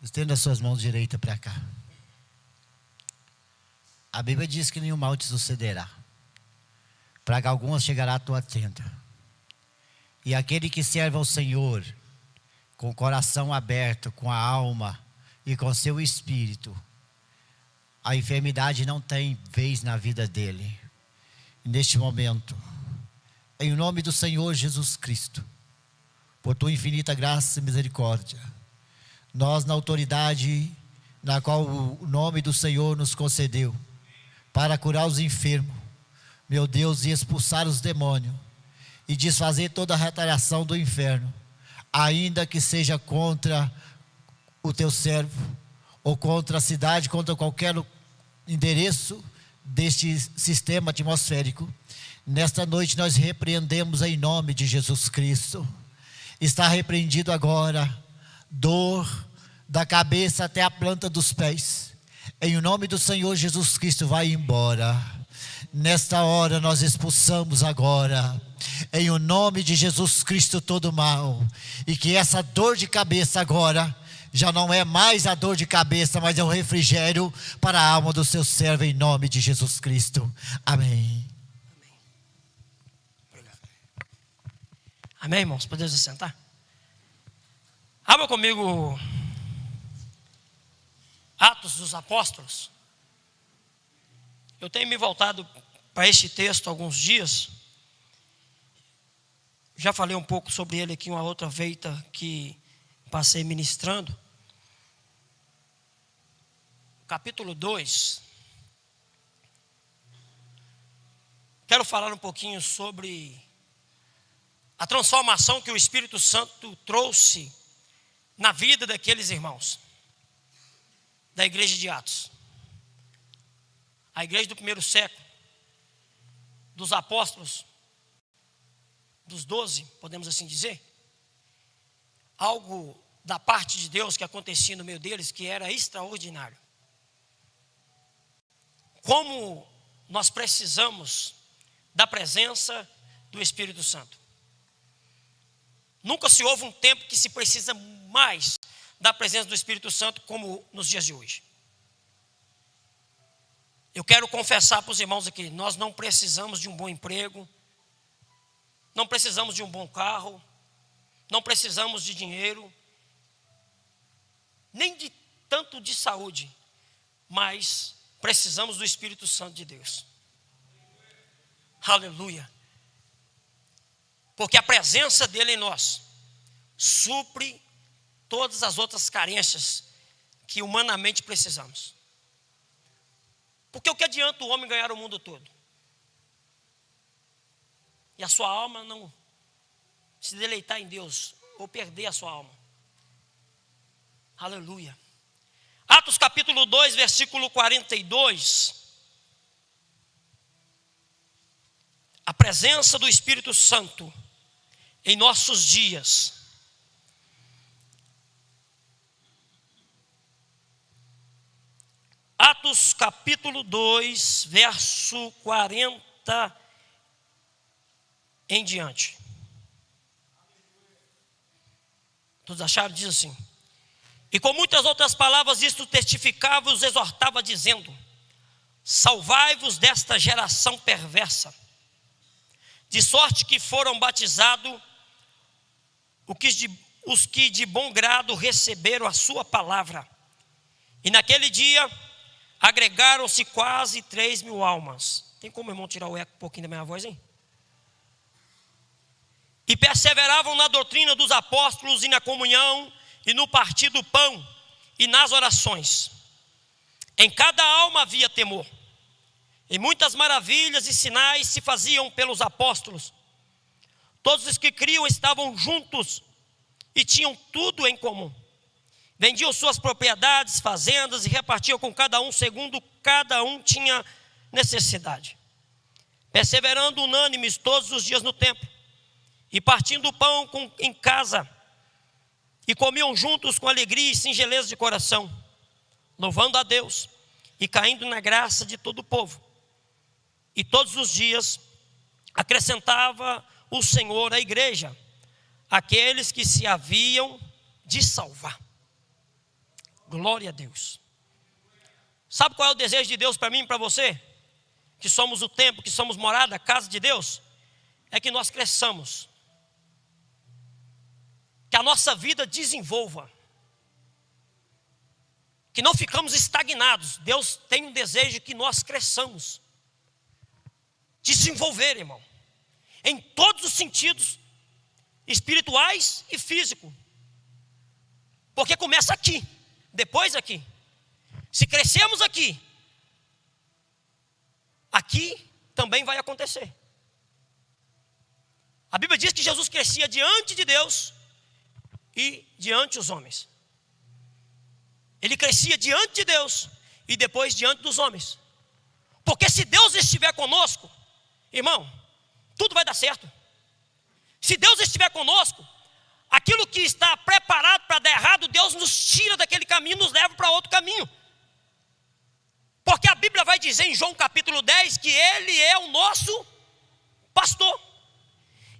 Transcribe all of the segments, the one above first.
Estenda as suas mãos direita para cá. A Bíblia diz que nenhum mal te sucederá. Praga alguma chegará à tua tenda. E aquele que serve ao Senhor, com o coração aberto, com a alma e com seu espírito, a enfermidade não tem vez na vida dele. Neste momento, em nome do Senhor Jesus Cristo, por tua infinita graça e misericórdia, nós, na autoridade na qual o nome do Senhor nos concedeu, para curar os enfermos, meu Deus, e expulsar os demônios, e desfazer toda a retaliação do inferno, ainda que seja contra o teu servo, ou contra a cidade, contra qualquer endereço deste sistema atmosférico. Nesta noite nós repreendemos em nome de Jesus Cristo. Está repreendido agora dor da cabeça até a planta dos pés. Em nome do Senhor Jesus Cristo, vai embora. Nesta hora nós expulsamos agora, em o nome de Jesus Cristo, todo mal. E que essa dor de cabeça agora já não é mais a dor de cabeça, mas é o refrigério para a alma do seu servo, em nome de Jesus Cristo. Amém. Amém, irmãos? Podemos se sentar? Abra comigo Atos dos Apóstolos. Eu tenho me voltado para este texto há alguns dias. Já falei um pouco sobre ele aqui uma outra feita que passei ministrando. Capítulo 2. Quero falar um pouquinho sobre a transformação que o Espírito Santo trouxe na vida daqueles irmãos da igreja de Atos. A igreja do primeiro século, dos apóstolos, dos 12, podemos assim dizer. Algo da parte de Deus que acontecia no meio deles que era extraordinário. Como nós precisamos da presença do Espírito Santo. Nunca se houve um tempo que se precisa mais da presença do Espírito Santo como nos dias de hoje. Eu quero confessar para os irmãos aqui, nós não precisamos de um bom emprego, não precisamos de um bom carro, não precisamos de dinheiro, nem de tanto de saúde, mas precisamos do Espírito Santo de Deus. Aleluia. Porque a presença dele em nós supre todas as outras carências que humanamente precisamos. Porque o que adianta o homem ganhar o mundo todo e a sua alma não se deleitar em Deus, ou perder a sua alma? Aleluia. Atos capítulo 2, versículo 42. A presença do Espírito Santo em nossos dias. Atos capítulo 2, verso 40 em diante. Todos acharam? Diz assim: e com muitas outras palavras isto testificava e os exortava, dizendo: salvai-vos desta geração perversa. De sorte que foram batizados os que de bom grado receberam a sua palavra. E naquele dia agregaram-se quase 3.000 almas. Tem como, irmão, tirar o eco um pouquinho da minha voz, hein? E perseveravam na doutrina dos apóstolos e na comunhão e no partir do pão e nas orações. Em cada alma havia temor. E muitas maravilhas e sinais se faziam pelos apóstolos. Todos os que criam estavam juntos e tinham tudo em comum. Vendiam suas propriedades, fazendas e repartiam com cada um segundo cada um tinha necessidade. Perseverando unânimes todos os dias no templo e partindo o pão em casa, e comiam juntos com alegria e singeleza de coração, louvando a Deus e caindo na graça de todo o povo. E todos os dias acrescentava o Senhor à igreja aqueles que se haviam de salvar. Glória a Deus. Sabe qual é o desejo de Deus para mim e para você? Que somos o templo, que somos morada, casa de Deus. É que nós cresçamos. Que a nossa vida desenvolva. Que não ficamos estagnados. Deus tem um desejo que nós cresçamos. Desenvolver, irmão. Em todos os sentidos, espirituais e físicos. Porque começa aqui, depois aqui. Se crescemos aqui, aqui também vai acontecer. A Bíblia diz que Jesus crescia diante de Deus e diante dos homens. Ele crescia diante de Deus e depois diante dos homens. Porque se Deus estiver conosco, irmão, tudo vai dar certo. Se Deus estiver conosco, aquilo que está preparado para dar errado, Deus nos tira daquele caminho, nos leva para outro caminho. Porque a Bíblia vai dizer em João capítulo 10 que Ele é o nosso pastor.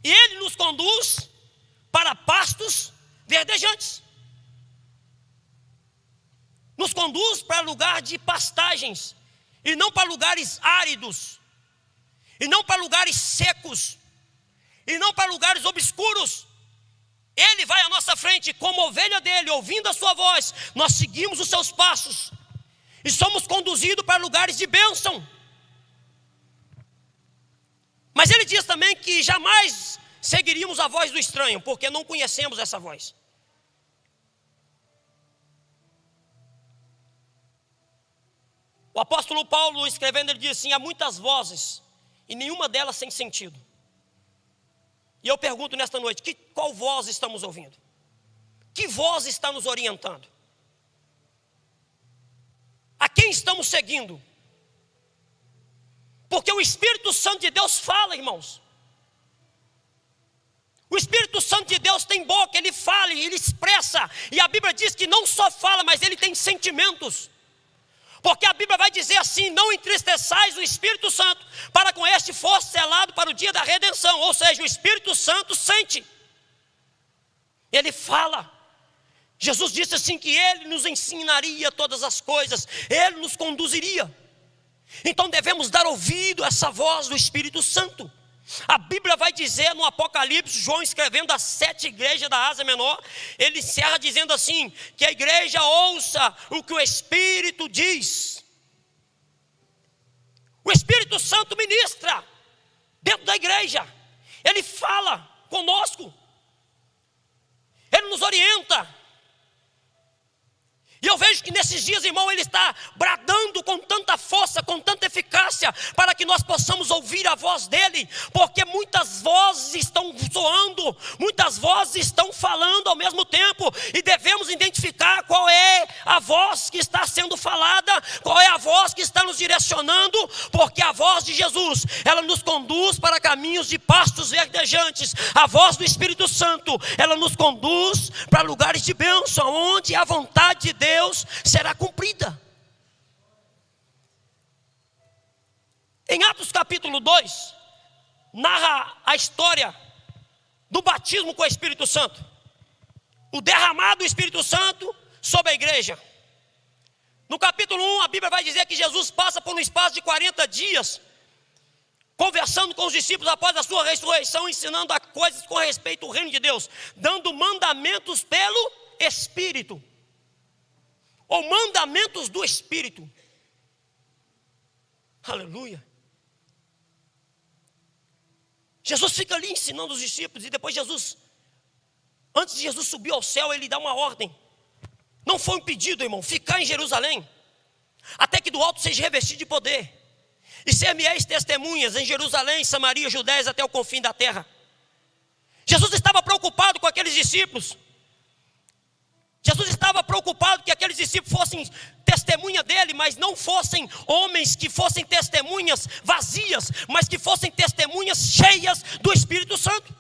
E Ele nos conduz para pastos verdejantes. Nos conduz para lugar de pastagens. E não para lugares áridos. E não para lugares secos. E não para lugares obscuros. Ele vai à nossa frente como ovelha dele, ouvindo a sua voz. Nós seguimos os seus passos. E somos conduzidos para lugares de bênção. Mas ele diz também que jamais seguiríamos a voz do estranho, porque não conhecemos essa voz. O apóstolo Paulo, escrevendo, ele diz assim: há muitas vozes, e nenhuma delas sem sentido. E eu pergunto nesta noite, qual voz estamos ouvindo? Que voz está nos orientando? A quem estamos seguindo? Porque o Espírito Santo de Deus fala, irmãos. O Espírito Santo de Deus tem boca, ele fala, ele expressa. E a Bíblia diz que não só fala, mas ele tem sentimentos. Porque a Bíblia vai dizer assim: não entristeçais o Espírito Santo, para com este fosse selado para o dia da redenção. Ou seja, o Espírito Santo sente. Ele fala. Jesus disse assim que Ele nos ensinaria todas as coisas, Ele nos conduziria. Então devemos dar ouvido a essa voz do Espírito Santo. A Bíblia vai dizer no Apocalipse, João escrevendo as 7 igrejas da Ásia Menor, ele encerra dizendo assim, que a igreja ouça o que o Espírito diz. O Espírito Santo ministra dentro da igreja, ele fala conosco, ele nos orienta. E eu vejo que nesses dias, irmão, ele está bradando com tanta força, com tanta eficácia, para que nós possamos ouvir a voz dele, porque muitas vozes estão soando, muitas vozes estão falando ao mesmo tempo, e devemos identificar qual é a voz que está sendo falada, qual é a voz que está nos direcionando, porque a voz de Jesus, ela nos conduz para caminhos de pastos verdejantes. A voz do Espírito Santo, ela nos conduz para lugares de bênção, onde a vontade de Deus será cumprida. Em Atos capítulo 2, narra a história do batismo com o Espírito Santo, o derramado do Espírito Santo sobre a igreja. No capítulo 1, a Bíblia vai dizer que Jesus passa por um espaço de 40 dias, conversando com os discípulos após a sua ressurreição, ensinando a coisas com respeito ao reino de Deus, dando mandamentos pelo Espírito. Ou mandamentos do Espírito. Aleluia. Jesus fica ali ensinando os discípulos. E depois Jesus, antes de Jesus subir ao céu, ele dá uma ordem. Não foi um pedido, irmão, ficar em Jerusalém, até que do alto seja revestido de poder. E ser-me-eis testemunhas em Jerusalém, Samaria, Judéia, até o confim da terra. Jesus estava preocupado com aqueles discípulos. Jesus estava preocupado que aqueles discípulos fossem testemunha dele, mas não fossem homens que fossem testemunhas vazias, mas que fossem testemunhas cheias do Espírito Santo.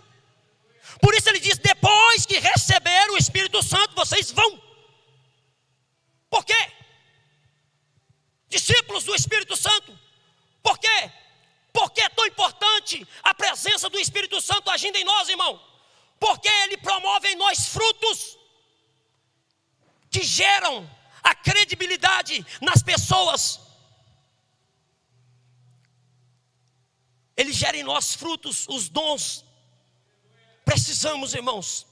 Por isso ele diz: depois que receberam o Espírito Santo, vocês vão. Por quê? Discípulos do Espírito Santo. Por quê? Por que é tão importante a presença do Espírito Santo agindo em nós, irmão? Porque ele promove em nós frutos que geram a credibilidade nas pessoas. Ele gera em nós frutos, os dons. Precisamos, irmãos,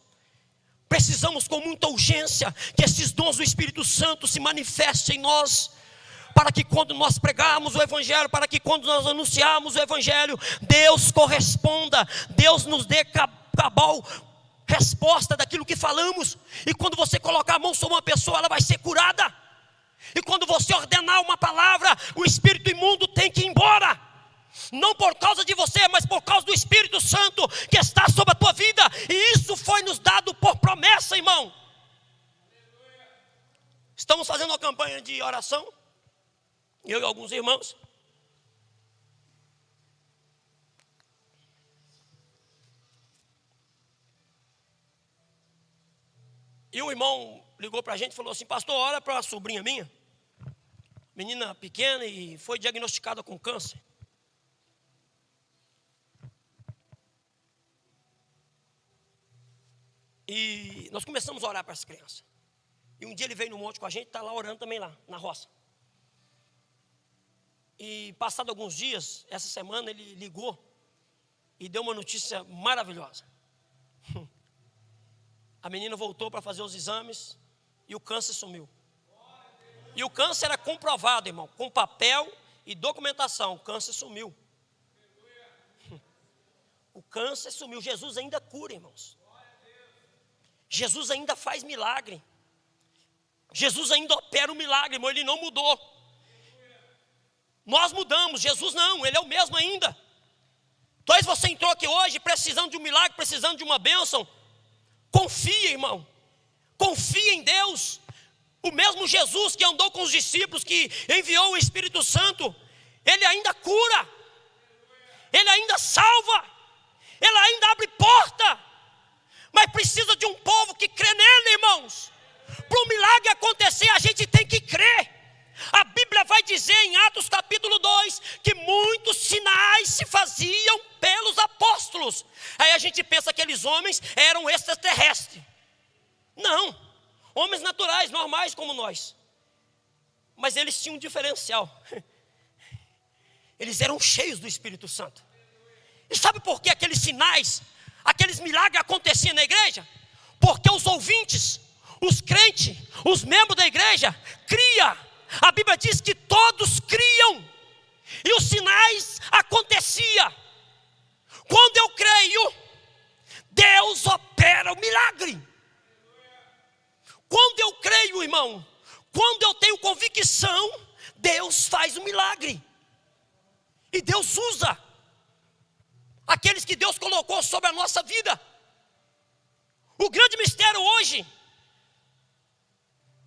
precisamos com muita urgência que esses dons do Espírito Santo se manifestem em nós, para que quando nós pregarmos o Evangelho, para que quando nós anunciarmos o Evangelho, Deus corresponda, Deus nos dê cabal resposta daquilo que falamos. E quando você colocar a mão sobre uma pessoa, ela vai ser curada. E quando você ordenar uma palavra, o espírito imundo tem que ir embora. Não por causa de você, mas por causa do Espírito Santo que está sobre a tua vida. E isso foi nos dado por promessa, irmão. Estamos fazendo uma campanha de oração, eu e alguns irmãos. E um irmão ligou para a gente e falou assim: pastor, ora para uma sobrinha minha, menina pequena, e foi diagnosticada com câncer. E nós começamos a orar para as crianças. E um dia ele veio no monte com a gente, está lá orando também lá, na roça. E passado alguns dias, essa semana ele ligou e deu uma notícia maravilhosa. A menina voltou para fazer os exames e o câncer sumiu. E o câncer era comprovado, irmão, com papel e documentação. O câncer sumiu. O câncer sumiu. Jesus ainda cura, irmãos. Jesus ainda faz milagre. Jesus ainda opera um milagre, irmão. Ele não mudou. Nós mudamos, Jesus não, Ele é o mesmo ainda. Talvez você entrou aqui hoje precisando de um milagre, precisando de uma bênção. Confia, irmão. Confia em Deus. O mesmo Jesus que andou com os discípulos, que enviou o Espírito Santo, Ele ainda cura. Ele ainda salva. Ele ainda abre porta. Mas precisa de um povo que crê nele, irmãos. Para o milagre acontecer, a gente tem que crer. A Bíblia vai dizer em Atos capítulo 2 que muitos sinais se faziam pelos apóstolos. Aí a gente pensa que aqueles homens eram extraterrestres. Não, homens naturais, normais como nós. Mas eles tinham um diferencial. Eles eram cheios do Espírito Santo. E sabe por que aqueles sinais, aqueles milagres aconteciam na igreja? Porque os ouvintes, os crentes, os membros da igreja criam. A Bíblia diz que todos criam. E os sinais aconteciam. Quando eu creio, Deus opera o milagre. Quando eu creio, irmão, quando eu tenho convicção, Deus faz o milagre. E Deus usa aqueles que Deus colocou sobre a nossa vida. O grande mistério hoje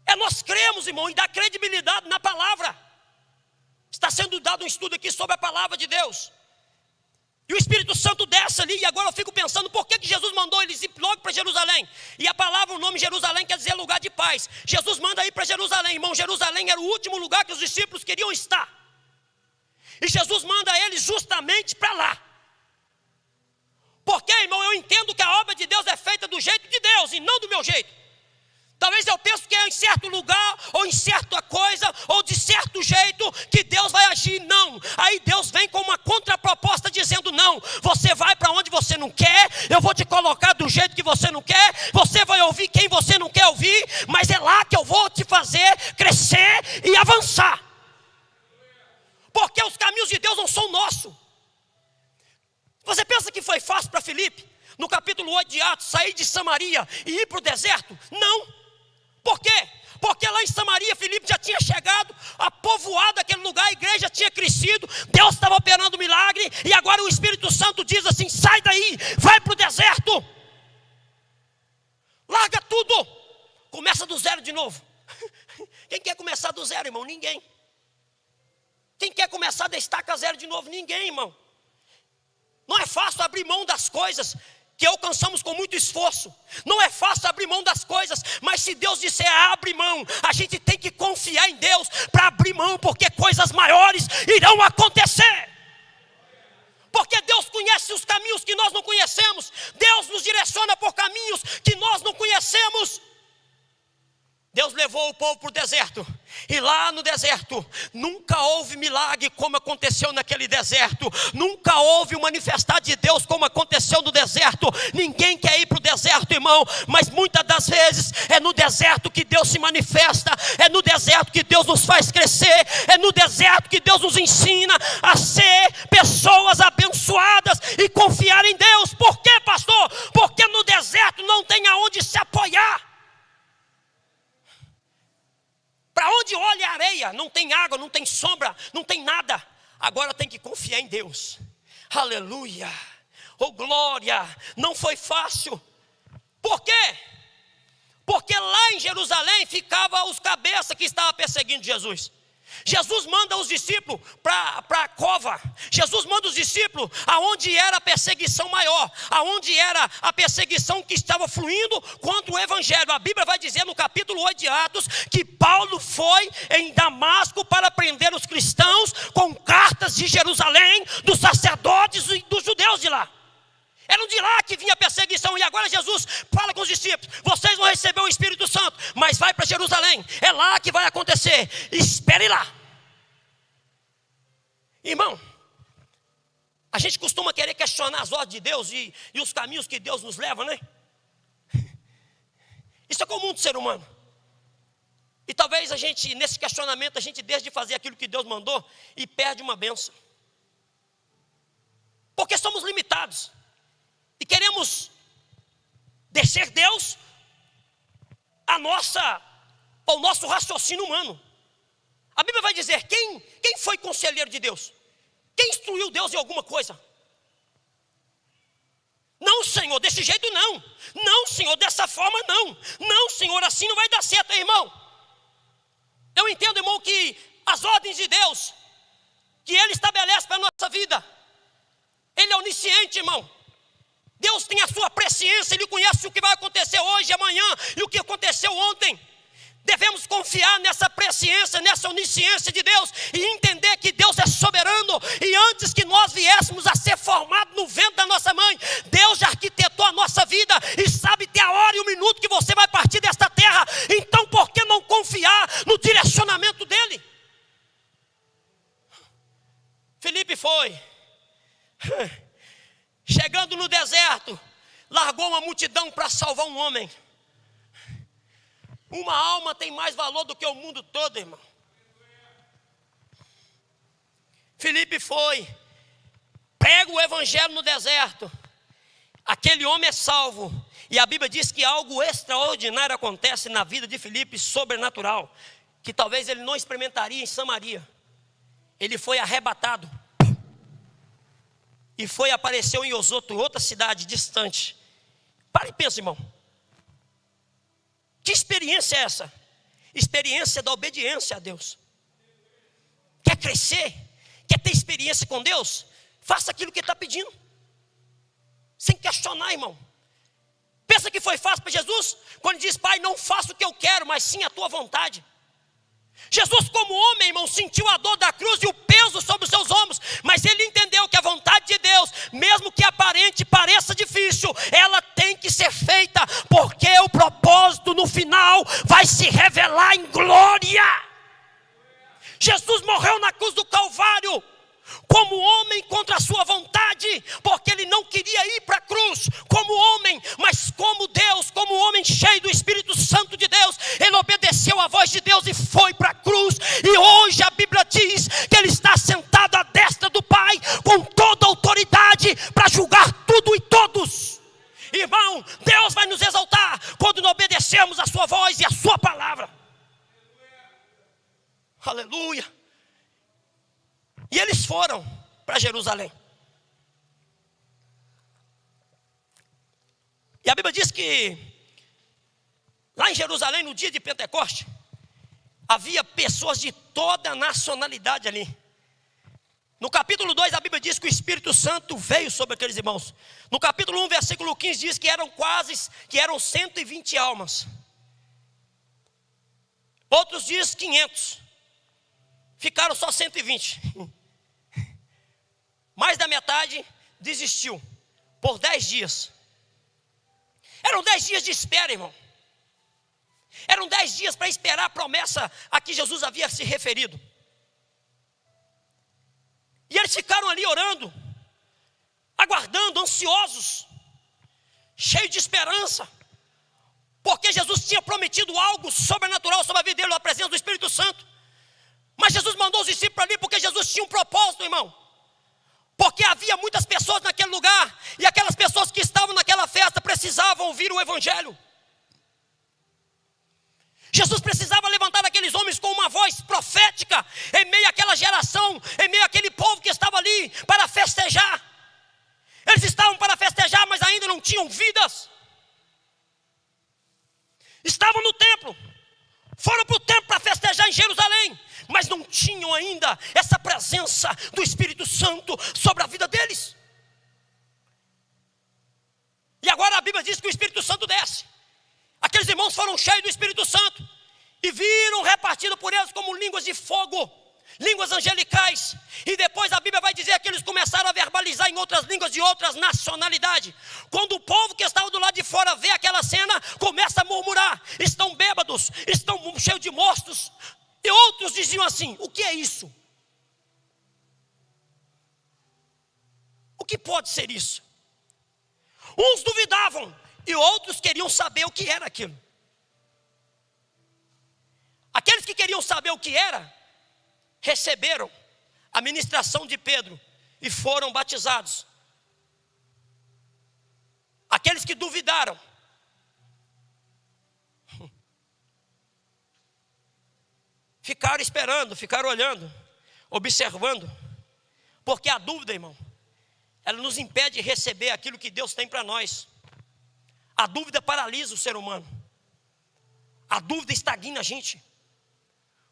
é nós cremos, irmão, e dar credibilidade na palavra. Está sendo dado um estudo aqui sobre a palavra de Deus. E o Espírito Santo desce ali, e agora eu fico pensando, por que Jesus mandou eles ir logo para Jerusalém? E a palavra, o nome Jerusalém quer dizer lugar de paz. Jesus manda ir para Jerusalém, irmão. Jerusalém era o último lugar que os discípulos queriam estar. E Jesus manda eles justamente para lá. Porque, irmão, eu entendo que a obra de Deus é feita do jeito de Deus e não do meu jeito. Talvez eu pense que é em certo lugar, ou em certa coisa, ou de certo jeito que Deus vai agir. Não, aí Deus vem com uma contraproposta dizendo: não, você vai para onde você não quer, eu vou te colocar do jeito que você não quer, você vai ouvir quem você não quer ouvir, mas é lá que eu vou te fazer crescer e avançar. Porque os caminhos de Deus não são nossos. Você pensa que foi fácil para Filipe, no capítulo 8 de Atos, sair de Samaria e ir para o deserto? Não. Por quê? Porque lá em Samaria, Filipe já tinha chegado, a povoado aquele lugar, a igreja tinha crescido, Deus estava operando milagre, e agora o Espírito Santo diz assim: sai daí, vai para o deserto, larga tudo, começa do zero de novo. Quem quer começar do zero, irmão? Ninguém. Quem quer começar da estaca zero de novo? Ninguém, irmão. Não é fácil abrir mão das coisas que alcançamos com muito esforço. Não é fácil abrir mão das coisas, mas se Deus disser abre mão, a gente tem que confiar em Deus para abrir mão, porque coisas maiores irão acontecer. Porque Deus conhece os caminhos que nós não conhecemos. Deus nos direciona por caminhos que nós não conhecemos. Deus levou o povo para o deserto, e lá no deserto, nunca houve milagre como aconteceu naquele deserto, nunca houve o manifestar de Deus como aconteceu no deserto. Ninguém quer ir para o deserto, irmão, mas muitas das vezes é no deserto que Deus se manifesta, é no deserto que Deus nos faz crescer, é no deserto que Deus nos ensina a ser pessoas abençoadas e confiar em Deus. Por quê, pastor? Porque no deserto não tem aonde se apoiar. Para onde olha a areia, não tem água, não tem sombra, não tem nada. Agora tem que confiar em Deus. Aleluia, oh glória. Não foi fácil. Por quê? Porque lá em Jerusalém ficavam os cabeças que estavam perseguindo Jesus. Jesus manda os discípulos para a cova. Jesus manda os discípulos aonde era a perseguição maior, aonde era a perseguição que estava fluindo contra o evangelho. A Bíblia vai dizer no capítulo 8 de Atos que Paulo foi em Damasco para prender os cristãos com cartas de Jerusalém, dos sacerdotes e dos judeus de lá. Eram de lá que vinha a perseguição. E agora Jesus fala com os discípulos: vocês vão receber o Espírito Santo, mas vai para Jerusalém, é lá que vai acontecer, espere lá. Irmão, a gente costuma querer questionar as ordens de Deus e os caminhos que Deus nos leva, né? Isso é comum do ser humano. E talvez a gente, nesse questionamento, a gente deixe de fazer aquilo que Deus mandou e perde uma bênção. Porque somos limitados e queremos descer Deus ao nosso raciocínio humano. A Bíblia vai dizer: quem foi conselheiro de Deus? Quem instruiu Deus em alguma coisa? Não, Senhor, desse jeito não. Não, Senhor, dessa forma não. Não, Senhor, assim não vai dar certo, irmão. Eu entendo, irmão, que as ordens de Deus que Ele estabelece para a nossa vida, Ele é onisciente, irmão. Deus tem a sua presciência, Ele conhece o que vai acontecer hoje, amanhã e o que aconteceu ontem. Devemos confiar nessa presciência, nessa onisciência de Deus e entender que Deus é soberano. E antes que nós viéssemos a ser formados no ventre da nossa mãe, Deus já arquitetou a nossa vida e sabe até a hora e o minuto que você vai partir desta terra. Então por que não confiar no direcionamento dEle? Filipe foi, chegando no deserto, largou uma multidão para salvar um homem. Uma alma tem mais valor do que o mundo todo, irmão. Filipe foi, prega o evangelho no deserto. Aquele homem é salvo. E a Bíblia diz que algo extraordinário acontece na vida de Filipe, sobrenatural, que talvez ele não experimentaria em Samaria. Ele foi arrebatado e apareceu em Osoto, outra cidade distante. Para e pensa, irmão. Que experiência é essa? Experiência da obediência a Deus. Quer crescer? Quer ter experiência com Deus? Faça aquilo que Ele está pedindo, sem questionar, irmão. Pensa que foi fácil para Jesus? Quando ele diz: Pai, não faça o que eu quero, mas sim a tua vontade. Jesus, como homem, irmão, sentiu a dor da cruz e o peso sobre os seus ombros, mas ele entendeu que a vontade de Deus, mesmo que aparente pareça difícil, ela tem que ser feita, porque o propósito no final vai se revelar em glória. Jesus morreu na cruz do Calvário como homem contra a sua vontade, porque ele não queria ir para a cruz como homem, mas como Deus, como homem cheio do Espírito Santo de Deus. Ele obedeceu à voz de Deus e foi para a cruz. E hoje a Bíblia diz que ele está sentado à destra do Pai com toda a autoridade para julgar tudo e todos. Irmão, Deus vai nos exaltar quando não obedecemos a sua voz e a sua palavra. Aleluia. E eles foram para Jerusalém. E a Bíblia diz que lá em Jerusalém, no dia de Pentecoste, havia pessoas de toda a nacionalidade ali. No capítulo 2 a Bíblia diz que o Espírito Santo veio sobre aqueles irmãos. No capítulo 1, versículo 15 diz que eram 120 almas. Outros dizem 500. Ficaram só 120. Mais da metade desistiu por 10 dias. Eram 10 dias de espera, irmão. Eram 10 dias para esperar a promessa a que Jesus havia se referido. E eles ficaram ali orando, aguardando, ansiosos, cheios de esperança, porque Jesus tinha prometido algo sobrenatural sobre a vida dele, a presença do Espírito Santo. Mas Jesus mandou os discípulos ali porque Jesus tinha um propósito, irmão. Porque havia muitas pessoas naquele lugar, e aquelas pessoas que estavam naquela festa precisavam ouvir o Evangelho. Jesus precisava levantar aqueles homens com uma voz profética, em meio àquela geração, em meio àquele povo que estava ali, para festejar. Eles estavam para festejar, mas ainda não tinham vidas. Estavam no templo, foram para o templo para festejar em Jerusalém, mas não tinham ainda essa presença do Espírito Santo sobre a vida deles. E agora a Bíblia diz que o Espírito Santo desce. Aqueles irmãos foram cheios do Espírito Santo e viram repartido por eles como línguas de fogo, línguas angelicais. E depois a Bíblia vai dizer que eles começaram a verbalizar em outras línguas de outras nacionalidades. Quando o povo que estava do lado de fora vê aquela cena, começa a murmurar: estão bêbados, estão cheios de monstros. E outros diziam assim: o que é isso? O que pode ser isso? Uns duvidavam e outros queriam saber o que era aquilo. Aqueles que queriam saber o que era, receberam a ministração de Pedro e foram batizados. Aqueles que duvidaram, ficaram esperando, ficaram olhando, observando. Porque a dúvida, irmão, ela nos impede de receber aquilo que Deus tem para nós. A dúvida paralisa o ser humano. A dúvida estagna a gente.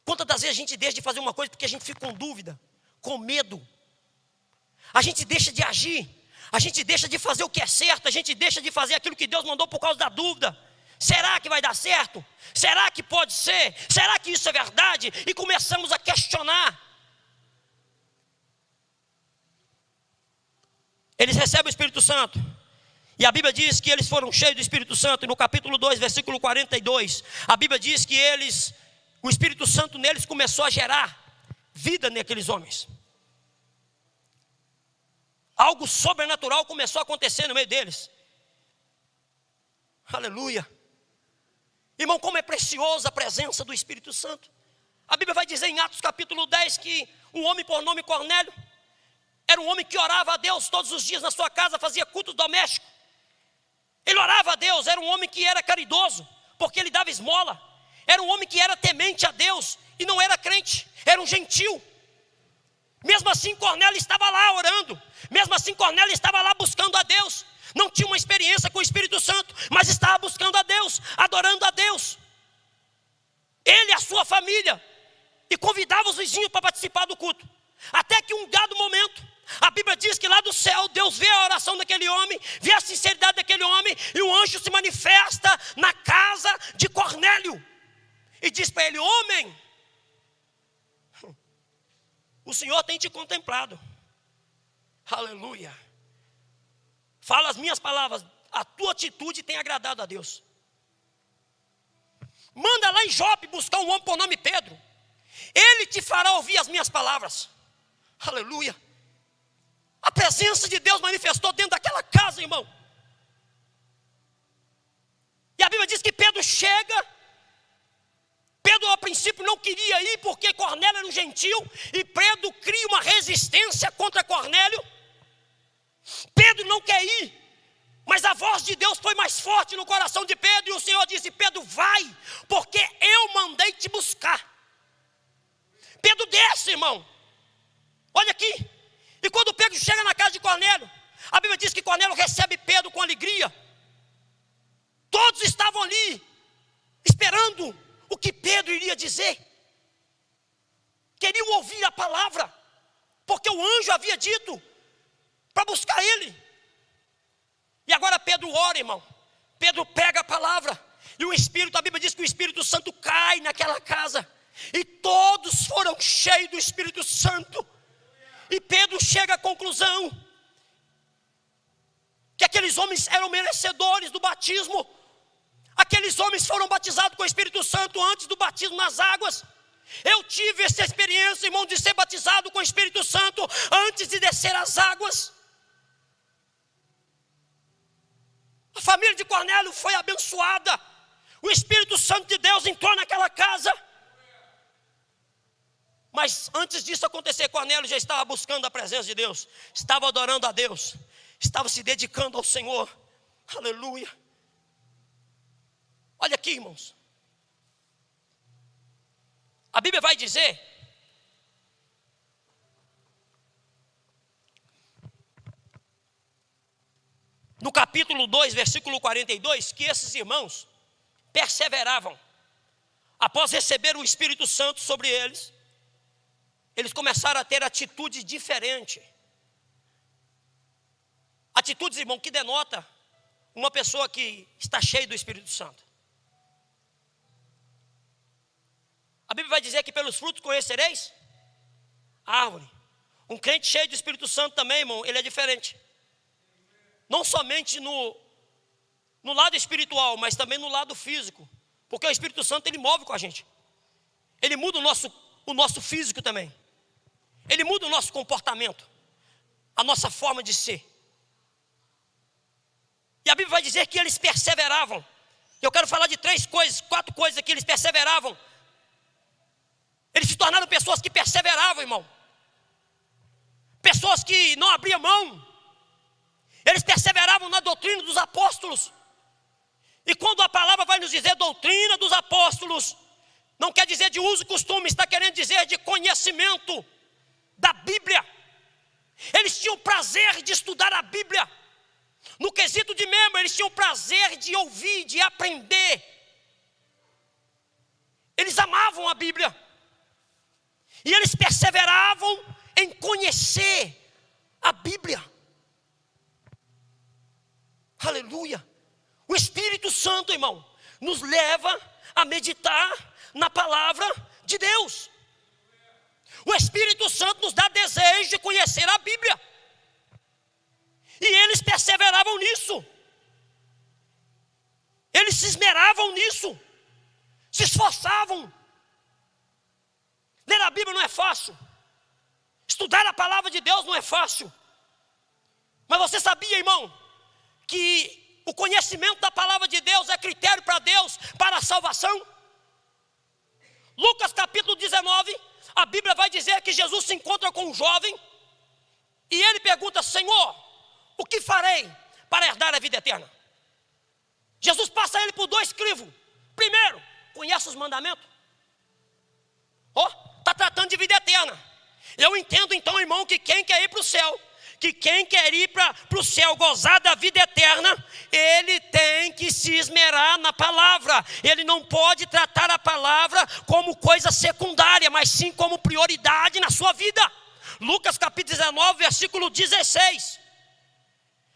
Quantas das vezes a gente deixa de fazer uma coisa porque a gente fica com dúvida, com medo. A gente deixa de agir, a gente deixa de fazer o que é certo, a gente deixa de fazer aquilo que Deus mandou por causa da dúvida. Será que vai dar certo? Será que pode ser? Será que isso é verdade? E começamos a questionar. Eles recebem o Espírito Santo. E a Bíblia diz que eles foram cheios do Espírito Santo. E no capítulo 2, versículo 42, a Bíblia diz que o Espírito Santo neles começou a gerar vida naqueles homens. Algo sobrenatural começou a acontecer no meio deles. Aleluia. Irmão, como é preciosa a presença do Espírito Santo. A Bíblia vai dizer em Atos capítulo 10 que um homem por nome Cornélio era um homem que orava a Deus todos os dias na sua casa, fazia culto doméstico. Ele orava a Deus, era um homem que era caridoso, porque ele dava esmola. Era um homem que era temente a Deus e não era crente, era um gentil. Mesmo assim Cornélio estava lá orando, mesmo assim Cornélio estava lá buscando a Deus. Não tinha uma experiência com o Espírito Santo, mas estava buscando a Deus, adorando a Deus. Ele e a sua família, e convidava os vizinhos para participar do culto. Até que um dado momento, a Bíblia diz que lá do céu, Deus vê a oração daquele homem, vê a sinceridade daquele homem, e um anjo se manifesta na casa de Cornélio, e diz para ele: homem, o Senhor tem te contemplado. Aleluia. Fala as minhas palavras, a tua atitude tem agradado a Deus. Manda lá em Jope buscar um homem por nome Pedro. Ele te fará ouvir as minhas palavras. Aleluia. A presença de Deus manifestou dentro daquela casa, irmão. E a Bíblia diz que Pedro chega. Pedro a princípio não queria ir porque Cornélio era um gentil. E Pedro cria uma resistência contra Cornélio. Pedro não quer ir, mas a voz de Deus foi mais forte no coração de Pedro. E o Senhor disse: Pedro, vai, porque eu mandei te buscar. Pedro desce, irmão. Olha aqui. E quando Pedro chega na casa de Cornélio, a Bíblia diz que Cornélio recebe Pedro com alegria. Todos estavam ali, esperando o que Pedro iria dizer. Queriam ouvir a palavra, porque o anjo havia dito para buscar ele. E agora Pedro ora, irmão. Pedro pega a palavra. E o Espírito, a Bíblia diz que o Espírito Santo cai naquela casa. E todos foram cheios do Espírito Santo. E Pedro chega à conclusão que aqueles homens eram merecedores do batismo. Aqueles homens foram batizados com o Espírito Santo antes do batismo nas águas. Eu tive essa experiência, irmão, de ser batizado com o Espírito Santo antes de descer as águas. A família de Cornélio foi abençoada. O Espírito Santo de Deus entrou naquela casa. Mas antes disso acontecer, Cornélio já estava buscando a presença de Deus, estava adorando a Deus, estava se dedicando ao Senhor. Aleluia. Olha aqui, irmãos. A Bíblia vai dizer no capítulo 2, versículo 42, que esses irmãos perseveravam. Após receber o Espírito Santo sobre eles, eles começaram a ter atitudes diferentes. Atitudes, irmão, que denota uma pessoa que está cheia do Espírito Santo. A Bíblia vai dizer que pelos frutos conhecereis a árvore. Um crente cheio do Espírito Santo também, irmão, ele é diferente. Não somente no lado espiritual, mas também no lado físico. Porque o Espírito Santo, ele move com a gente. Ele muda o nosso físico também. Ele muda o nosso comportamento, a nossa forma de ser. E a Bíblia vai dizer que eles perseveravam. Eu quero falar de 4 coisas que eles perseveravam. Eles se tornaram pessoas que perseveravam, irmão. Pessoas que não abriam mão. Eles perseveravam na doutrina dos apóstolos. E quando a palavra vai nos dizer doutrina dos apóstolos, não quer dizer de uso e costume, está querendo dizer de conhecimento da Bíblia. Eles tinham prazer de estudar a Bíblia. No quesito de membro, eles tinham prazer de ouvir, de aprender. Eles amavam a Bíblia. E eles perseveravam em conhecer a Bíblia. Aleluia. O Espírito Santo, irmão, nos leva a meditar na palavra de Deus. O Espírito Santo nos dá desejo de conhecer a Bíblia. E eles perseveravam nisso. Eles se esmeravam nisso. Se esforçavam. Ler a Bíblia não é fácil. Estudar a palavra de Deus não é fácil. Mas você sabia, irmão, que o conhecimento da palavra de Deus é critério para Deus, para a salvação? Lucas capítulo 19, a Bíblia vai dizer que Jesus se encontra com um jovem e ele pergunta: Senhor, o que farei para herdar a vida eterna? Jesus passa ele por 2 crivos. Primeiro, conhece os mandamentos. Está tratando de vida eterna. Eu entendo então, irmão, que quem quer ir para o céu, que quem quer ir para o céu, gozar da vida eterna, ele tem que se esmerar na palavra. Ele não pode tratar a palavra como coisa secundária, mas sim como prioridade na sua vida. Lucas capítulo 19, versículo 16.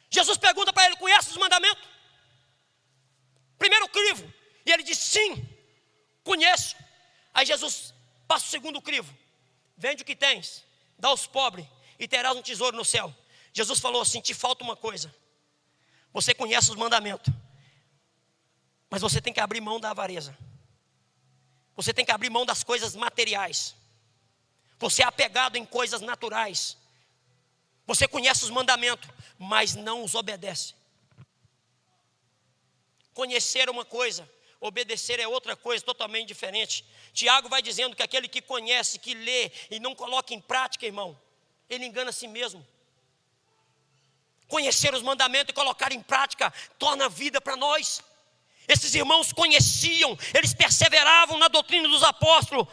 Jesus pergunta para ele: conhece os mandamentos? Primeiro crivo. E ele diz: sim, conheço. Aí Jesus passa o segundo crivo: vende o que tens, dá aos pobres, e terás um tesouro no céu. Jesus falou assim: te falta uma coisa. Você conhece os mandamentos, mas você tem que abrir mão da avareza. Você tem que abrir mão das coisas materiais. Você é apegado em coisas naturais. Você conhece os mandamentos, mas não os obedece. Conhecer é uma coisa, obedecer é outra coisa totalmente diferente. Tiago vai dizendo que aquele que conhece, que lê e não coloca em prática, irmão, ele engana a si mesmo. Conhecer os mandamentos e colocar em prática torna vida para nós. Esses irmãos conheciam, eles perseveravam na doutrina dos apóstolos.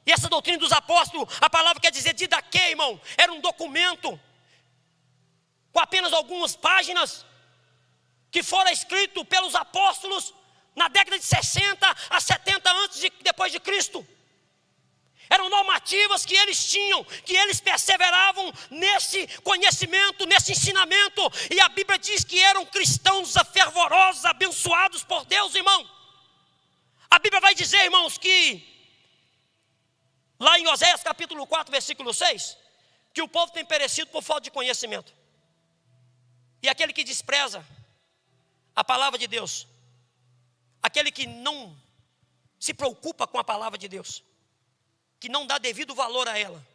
E essa doutrina dos apóstolos, a palavra quer dizer didaquê, irmão. Era um documento com apenas algumas páginas, que fora escrito pelos apóstolos na década de 60 a 70 depois de Cristo. Eram normativas que eles tinham, que eles perseveravam nesse conhecimento, nesse ensinamento. E a Bíblia diz que eram cristãos fervorosos, abençoados por Deus, irmão. A Bíblia vai dizer, irmãos, que lá em Oséias capítulo 4, versículo 6, que o povo tem perecido por falta de conhecimento. E aquele que despreza a palavra de Deus aquele que não se preocupa com a palavra de Deus, que não dá devido valor a ela,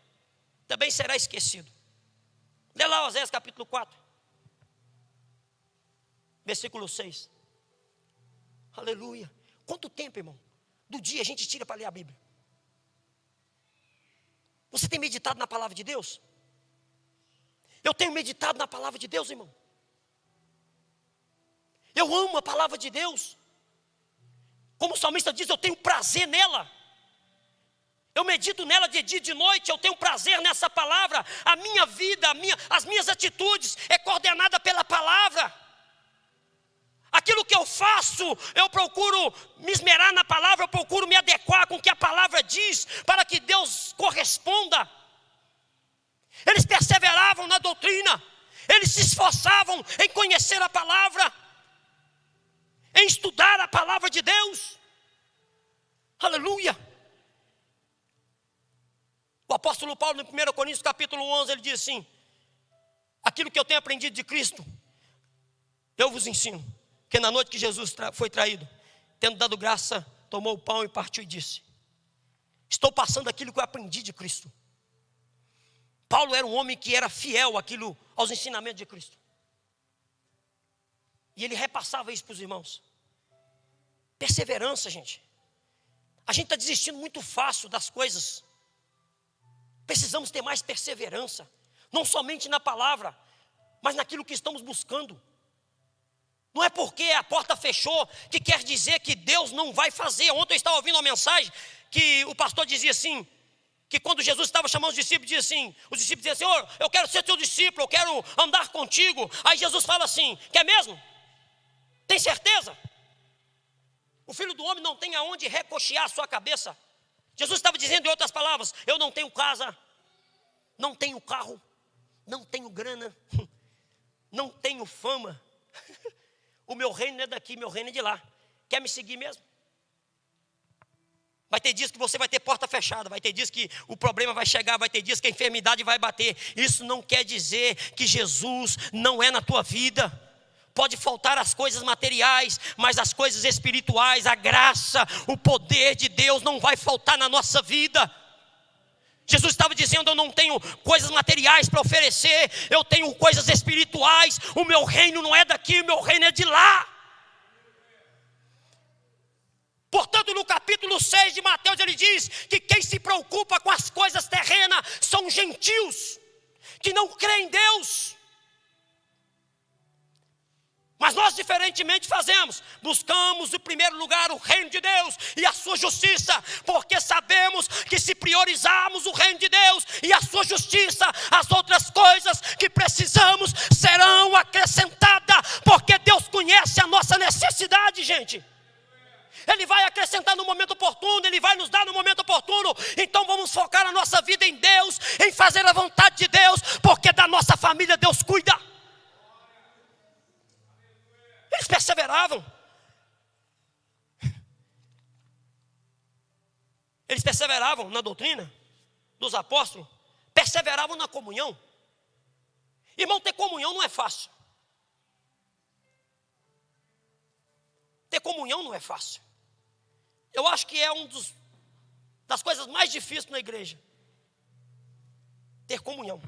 também será esquecido. Lê lá Oséias capítulo 4, versículo 6. Aleluia. Quanto tempo, irmão, do dia a gente tira para ler a Bíblia? Você tem meditado na palavra de Deus? Eu tenho meditado na palavra de Deus, irmão. Eu amo a palavra de Deus. Como o salmista diz, eu tenho prazer nela. Eu medito nela de dia e de noite, eu tenho prazer nessa palavra. A minha vida, as minhas atitudes é coordenada pela palavra. Aquilo que eu faço, eu procuro me esmerar na palavra, eu procuro me adequar com o que a palavra diz, para que Deus corresponda. Eles perseveravam na doutrina, eles se esforçavam em conhecer a palavra, em estudar a palavra de Deus. Aleluia. O apóstolo Paulo, no 1 Coríntios capítulo 11, ele diz assim: aquilo que eu tenho aprendido de Cristo, eu vos ensino. Porque na noite que Jesus foi traído, tendo dado graça, tomou o pão e partiu e disse: estou passando aquilo que eu aprendi de Cristo. Paulo era um homem que era fiel aos ensinamentos de Cristo. E ele repassava isso para os irmãos. Perseverança, gente. A gente está desistindo muito fácil das coisas. Precisamos ter mais perseverança. Não somente na palavra, mas naquilo que estamos buscando. Não é porque a porta fechou que quer dizer que Deus não vai fazer. Ontem eu estava ouvindo uma mensagem que o pastor dizia assim, que quando Jesus estava chamando os discípulos, os discípulos diziam: Senhor, eu quero ser teu discípulo, eu quero andar contigo. Aí Jesus fala assim: quer mesmo? Tem certeza? O Filho do Homem não tem aonde recochear a sua cabeça. Jesus estava dizendo em outras palavras: eu não tenho casa, não tenho carro, não tenho grana, não tenho fama. O meu reino não é daqui, meu reino é de lá. Quer me seguir mesmo? Vai ter dias que você vai ter porta fechada, vai ter dias que o problema vai chegar, vai ter dias que a enfermidade vai bater. Isso não quer dizer que Jesus não é na tua vida. Pode faltar as coisas materiais, mas as coisas espirituais, a graça, o poder de Deus não vai faltar na nossa vida. Jesus estava dizendo: eu não tenho coisas materiais para oferecer, eu tenho coisas espirituais. O meu reino não é daqui, o meu reino é de lá. Portanto, no capítulo 6 de Mateus, ele diz que quem se preocupa com as coisas terrenas são gentios, que não creem em Deus. Mas nós diferentemente fazemos, buscamos em primeiro lugar o reino de Deus e a sua justiça, porque sabemos que se priorizarmos o reino de Deus e a sua justiça, as outras coisas que precisamos serão acrescentadas, porque Deus conhece a nossa necessidade, gente. Ele vai acrescentar no momento oportuno, Ele vai nos dar no momento oportuno. Então vamos focar a nossa vida em Deus, em fazer a vontade de Deus, porque da nossa família Deus cuida. Eles perseveravam. Eles perseveravam na doutrina dos apóstolos, perseveravam na comunhão. Irmão, ter comunhão não é fácil. Ter comunhão não é fácil. Eu acho que é das coisas mais difíceis na igreja. Ter comunhão.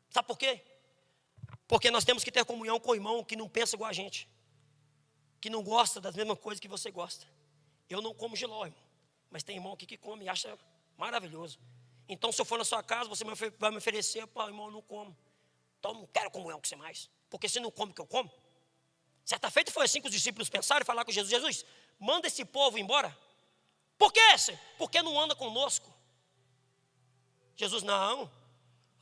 Sabe por quê? Porque nós temos que ter comunhão com o irmão que não pensa igual a gente, que não gosta das mesmas coisas que você gosta. Eu não como jiló, irmão, mas tem irmão aqui que come e acha maravilhoso. Então, se eu for na sua casa, você vai me oferecer: pô, irmão, eu não como. Então, eu não quero comunhão com você mais, porque você não come o que eu como. Certa feita foi assim que os discípulos pensaram e falaram com Jesus: Jesus, manda esse povo embora. Por quê? Porque não anda conosco. Jesus: não.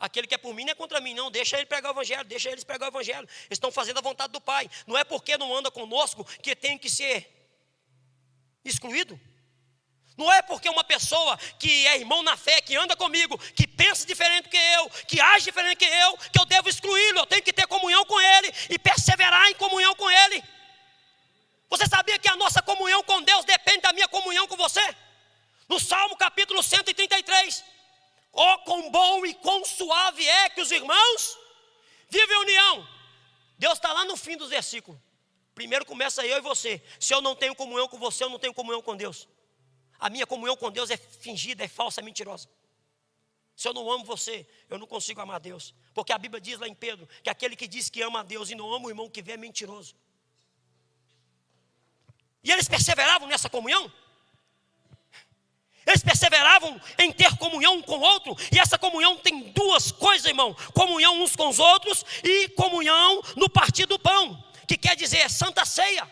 Aquele que é por mim não é contra mim, não. Deixa ele pregar o evangelho, deixa eles pregar o evangelho. Eles estão fazendo a vontade do Pai. Não é porque não anda conosco que tem que ser excluído. Não é porque uma pessoa que é irmão na fé, que anda comigo, que pensa diferente do que eu, que age diferente que eu devo excluí-lo. Eu tenho que ter comunhão com ele e perseverar em comunhão com ele. Você sabia que a nossa comunhão com Deus depende da minha comunhão com você? No Salmo capítulo 133. Oh, quão bom e quão suave é que os irmãos vivem em união. Deus está lá no fim dos versículos. Primeiro começa eu e você. Se eu não tenho comunhão com você, eu não tenho comunhão com Deus. A minha comunhão com Deus é fingida, é falsa, é mentirosa. Se eu não amo você, eu não consigo amar Deus. Porque a Bíblia diz lá em Pedro, que aquele que diz que ama a Deus e não ama o irmão que vê é mentiroso. E eles perseveravam nessa comunhão. Eles perseveravam em ter comunhão um com o outro. E essa comunhão tem duas coisas, irmão. Comunhão uns com os outros e comunhão no partir do pão. Que quer dizer Santa Ceia.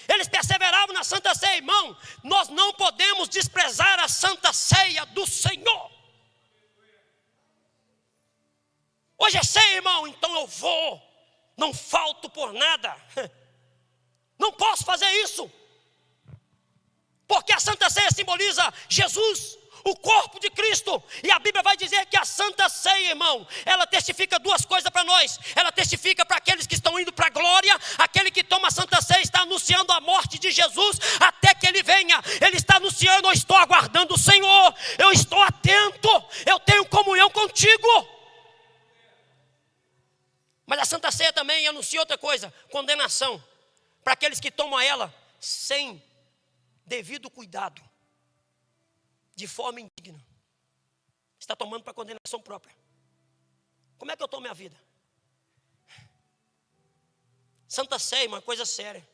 Eles perseveravam na Santa Ceia, irmão. Nós não podemos desprezar a Santa Ceia do Senhor. Hoje é ceia, irmão, então eu vou. Não falto por nada. Não posso fazer isso. Porque a Santa Ceia simboliza Jesus, o corpo de Cristo. E a Bíblia vai dizer que a Santa Ceia, irmão, ela testifica duas coisas para nós. Ela testifica para aqueles que estão indo para a glória. Aquele que toma a Santa Ceia está anunciando a morte de Jesus até que Ele venha. Ele está anunciando: eu estou aguardando o Senhor, eu estou atento, eu tenho comunhão contigo. Mas a Santa Ceia também anuncia outra coisa: condenação, para aqueles que tomam ela sem devido cuidado, de forma indigna. Está tomando para condenação própria. Como é que eu tomo minha vida? Santa Ceia, uma coisa séria.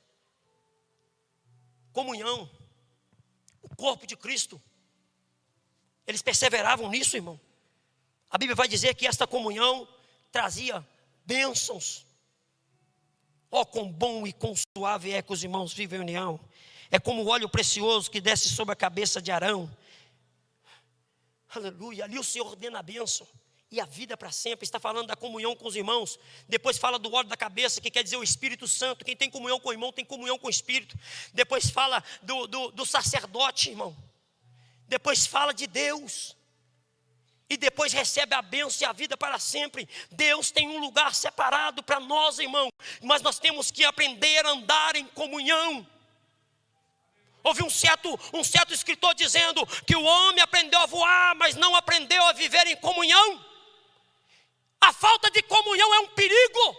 Comunhão, o corpo de Cristo. Eles perseveravam nisso, irmão. A Bíblia vai dizer que esta comunhão trazia bênçãos. Oh, quão bom e quão suave é que os irmãos vivem em união. É como o óleo precioso que desce sobre a cabeça de Arão. Aleluia, ali o Senhor ordena a bênção e a vida para sempre. Está falando da comunhão com os irmãos. Depois fala do óleo da cabeça, que quer dizer o Espírito Santo. Quem tem comunhão com o irmão tem comunhão com o Espírito. Depois fala do sacerdote, irmão. Depois fala de Deus. E depois recebe a bênção e a vida para sempre. Deus tem um lugar separado para nós, irmão. Mas nós temos que aprender a andar em comunhão. Houve um certo escritor dizendo que o homem aprendeu a voar, mas não aprendeu a viver em comunhão. A falta de comunhão é um perigo.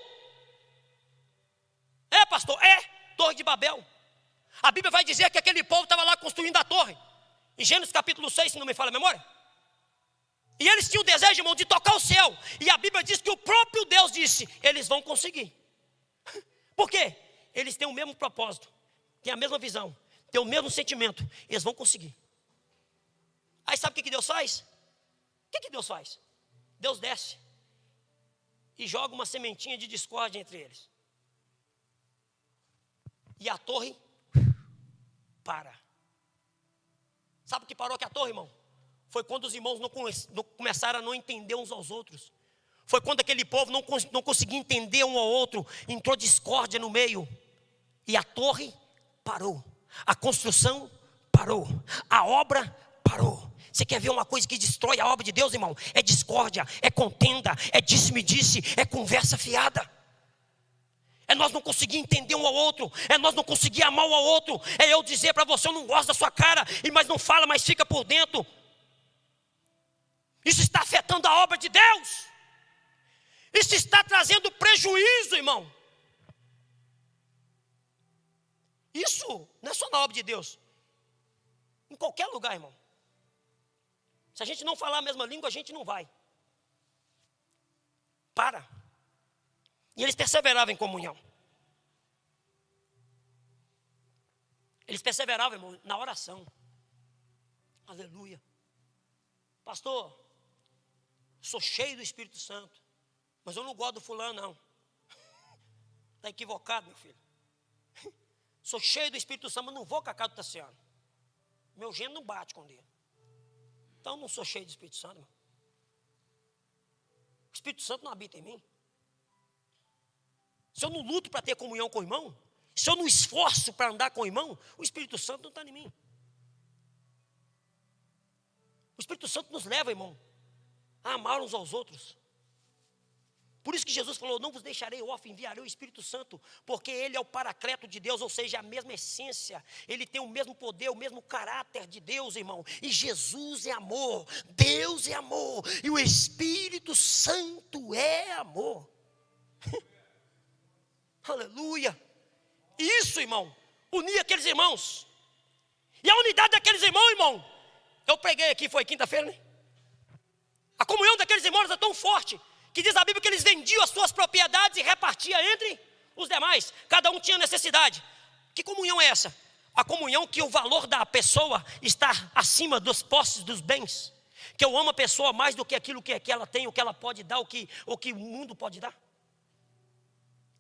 É, pastor, é Torre de Babel. A Bíblia vai dizer que aquele povo estava lá construindo a torre. Em Gênesis capítulo 6, se não me falha a memória. E eles tinham o desejo, irmão, de tocar o céu. E a Bíblia diz que o próprio Deus disse: eles vão conseguir. Por quê? Eles têm o mesmo propósito, têm a mesma visão, têm o mesmo sentimento. Eles vão conseguir. Aí sabe o que Deus faz? O que Deus faz? Deus desce e joga uma sementinha de discórdia entre eles. E a torre para. Sabe o que parou que a torre, irmão? Foi quando os irmãos não começaram a não entender uns aos outros. Foi quando aquele povo não conseguia entender um ao outro. Entrou discórdia no meio. E a torre parou. A construção parou. A obra parou. Você quer ver uma coisa que destrói a obra de Deus, irmão? É discórdia, é contenda, é disse-me-disse, é conversa fiada. É nós não conseguir entender um ao outro. É nós não conseguir amar um ao outro. É eu dizer para você: eu não gosto da sua cara, mas não fala, mas fica por dentro. Isso está afetando a obra de Deus. Isso está trazendo prejuízo, irmão. Isso não é só na obra de Deus. Em qualquer lugar, irmão. Se a gente não falar a mesma língua, a gente não vai. Para. E eles perseveravam em comunhão. Eles perseveravam, irmão, na oração. Aleluia. Pastor, sou cheio do Espírito Santo, mas eu não gosto do fulano, não. Está equivocado, meu filho. Sou cheio do Espírito Santo, mas não vou com a cara do Tassiano. Meu gênio não bate com ele. Então não sou cheio do Espírito Santo, irmão. O Espírito Santo não habita em mim. Se eu não luto para ter comunhão com o irmão, se eu não esforço para andar com o irmão, o Espírito Santo não está em mim. O Espírito Santo nos leva, irmão, a amar uns aos outros. Por isso que Jesus falou: não vos deixarei órfão, enviarei o Espírito Santo, porque Ele é o paracleto de Deus, ou seja, a mesma essência. Ele tem o mesmo poder, o mesmo caráter de Deus, irmão. E Jesus é amor, Deus é amor, e o Espírito Santo é amor. Aleluia. E isso, irmão, unia aqueles irmãos. E a unidade daqueles irmãos, irmão, eu preguei aqui, foi quinta-feira, né? A comunhão daqueles irmãos é tão forte, que diz a Bíblia que eles vendiam as suas propriedades e repartiam entre os demais. Cada um tinha necessidade. Que comunhão é essa? A comunhão que o valor da pessoa está acima dos posses, dos bens. Que eu amo a pessoa mais do que aquilo que ela tem, o que ela pode dar, o que o mundo pode dar.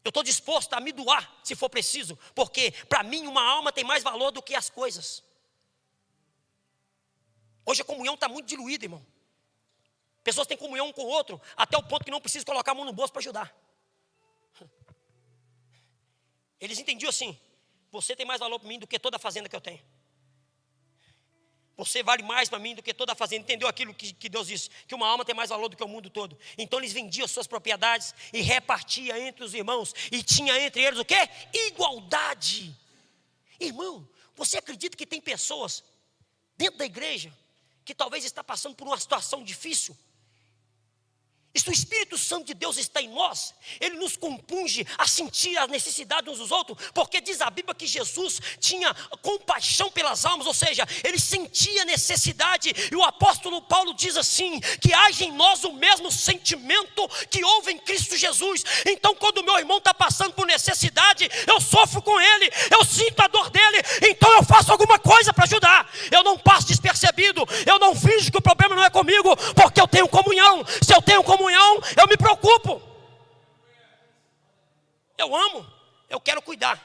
Eu estou disposto a me doar, se for preciso, porque para mim uma alma tem mais valor do que as coisas. Hoje a comunhão está muito diluída, irmão. Pessoas têm comunhão um com o outro, até o ponto que não precisa colocar a mão no bolso para ajudar. Eles entendiam assim: você tem mais valor para mim do que toda a fazenda que eu tenho. Você vale mais para mim do que toda a fazenda. Entendeu aquilo que Deus disse? Que uma alma tem mais valor do que o mundo todo. Então eles vendiam suas propriedades e repartiam entre os irmãos. E tinha entre eles o quê? Igualdade. Irmão, você acredita que tem pessoas dentro da igreja que talvez está passando por uma situação difícil? E se o Espírito Santo de Deus está em nós, Ele nos compunge a sentir a necessidade uns dos outros, porque diz a Bíblia que Jesus tinha compaixão pelas almas, ou seja, Ele sentia necessidade, e o apóstolo Paulo diz assim, que haja em nós o mesmo sentimento que houve em Cristo Jesus. Então quando o meu irmão está passando por necessidade, eu sofro com ele, eu sinto a dor dele, então eu faço alguma coisa para ajudar. Eu não passo despercebido, eu não finjo que o problema não é comigo, porque eu tenho comunhão. Se eu tenho comunhão, eu me preocupo. Eu amo, eu quero cuidar.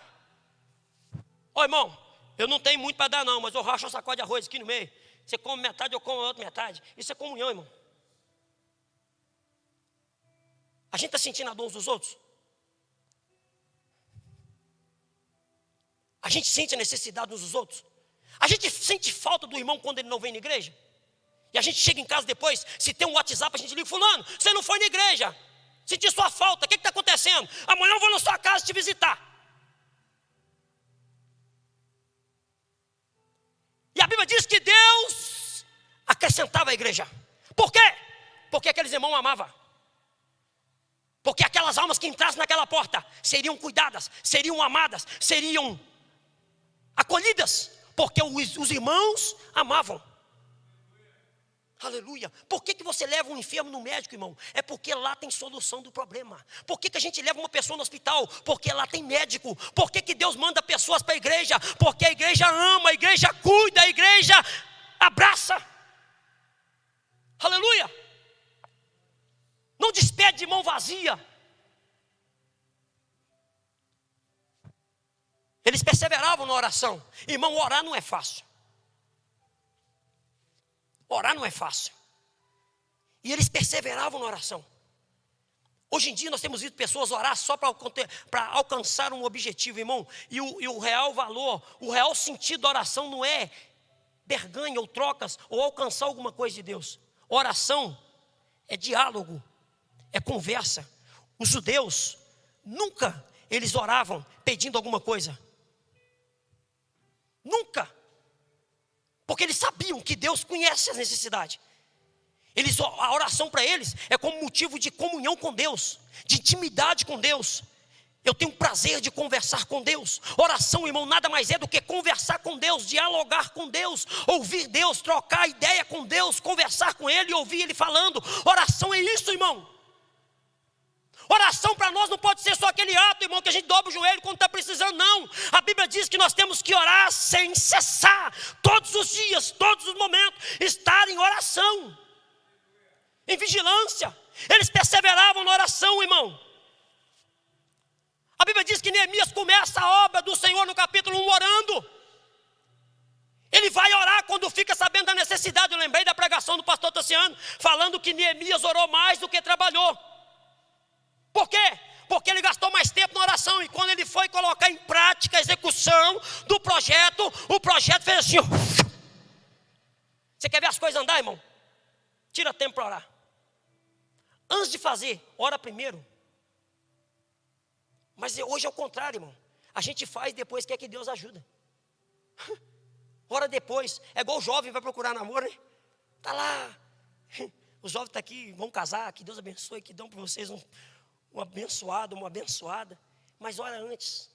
Ó irmão, eu não tenho muito para dar não, mas eu racho um sacode de arroz aqui no meio. Você come metade, eu como a outra metade. Isso é comunhão, irmão. A gente está sentindo a dor uns dos outros. A gente sente a necessidade uns dos outros. A gente sente falta do irmão quando ele não vem na igreja. E a gente chega em casa depois, se tem um WhatsApp, a gente liga: fulano, você não foi na igreja, senti sua falta, o que está acontecendo? Amanhã eu vou na sua casa te visitar. E a Bíblia diz que Deus acrescentava a igreja. Por quê? Porque aqueles irmãos amavam. Porque aquelas almas que entrassem naquela porta seriam cuidadas, seriam amadas, seriam acolhidas, porque os irmãos amavam. Aleluia. Por que você leva um enfermo no médico, irmão? É porque lá tem solução do problema. Por que a gente leva uma pessoa no hospital? Porque lá tem médico. Por que Deus manda pessoas para a igreja? Porque a igreja ama, a igreja cuida, a igreja abraça. Aleluia. Não despede de mão vazia. Eles perseveravam na oração. Irmão, orar não é fácil. Orar não é fácil. E eles perseveravam na oração. Hoje em dia nós temos visto pessoas orar só para alcançar um objetivo, irmão. E o real valor, o real sentido da oração não é berganha ou trocas ou alcançar alguma coisa de Deus. Oração é diálogo, é conversa. Os judeus nunca eles oravam pedindo alguma coisa. Nunca. Porque eles sabiam que Deus conhece as necessidades. A oração para eles é como motivo de comunhão com Deus, de intimidade com Deus. Eu tenho prazer de conversar com Deus. Oração, irmão, nada mais é do que conversar com Deus, dialogar com Deus, ouvir Deus, trocar ideia com Deus, conversar com Ele e ouvir Ele falando. Oração é isso, irmão. Oração para nós não pode ser só aquele ato, irmão, que a gente dobra o joelho quando está precisando, não. A Bíblia diz que nós temos que orar sem cessar, todos os dias, todos os momentos, estar em oração, em vigilância. Eles perseveravam na oração, irmão. A Bíblia diz que Neemias começa a obra do Senhor no capítulo 1 orando. Ele vai orar quando fica sabendo da necessidade. Eu lembrei da pregação do pastor Tassiano, falando que Neemias orou mais do que trabalhou. Por quê? Porque ele gastou mais tempo na oração. E quando ele foi colocar em prática a execução do projeto, o projeto fez assim. Você quer ver as coisas andar, irmão? Tira tempo para orar. Antes de fazer, ora primeiro. Mas hoje é o contrário, irmão. A gente faz depois quer que Deus ajuda. Ora depois. É igual o jovem vai procurar namoro, né? Está lá. Os jovens estão aqui, vão casar. Que Deus abençoe, que dão para vocês um abençoado, uma abençoada. Mas ora antes,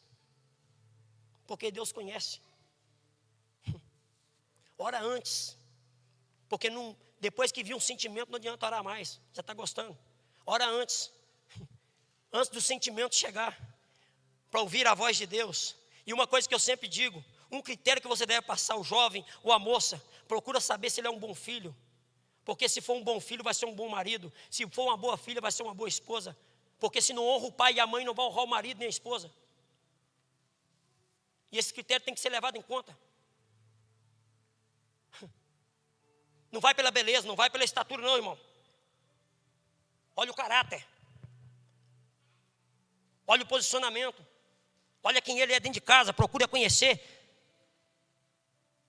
porque Deus conhece. Ora antes, porque depois que vir um sentimento não adianta orar mais, já está gostando. Ora antes do sentimento chegar, para ouvir a voz de Deus. E uma coisa que eu sempre digo, um critério que você deve passar, o jovem ou a moça, procura saber se ele é um bom filho. Porque se for um bom filho, vai ser um bom marido. Se for uma boa filha, vai ser uma boa esposa. Porque se não honra o pai e a mãe, não vai honrar o marido nem a esposa. E esse critério tem que ser levado em conta. Não vai pela beleza, não vai pela estatura não, irmão. Olha o caráter. Olha o posicionamento. Olha quem ele é dentro de casa, procure conhecer.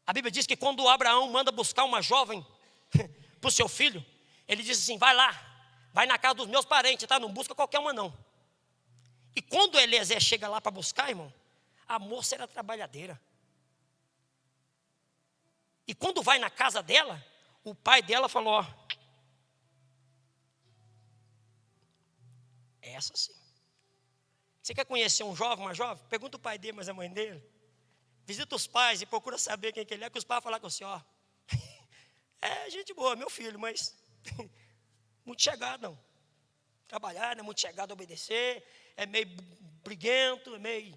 A Bíblia diz que quando Abraão manda buscar uma jovem para o seu filho, ele diz assim, vai lá, vai na casa dos meus parentes, tá? Não busca qualquer uma não. E quando Eliezer chega lá para buscar, irmão, a moça era trabalhadeira. E quando vai na casa dela, o pai dela falou, ó, essa sim. Você quer conhecer um jovem, uma jovem? Pergunta o pai dele, mas a mãe dele. Visita os pais e procura saber quem que ele é, que os pais vão falar com você, ó. É gente boa, meu filho, mas muito chegado não. Trabalhar, não é muito chegado a obedecer, é meio briguento, é meio...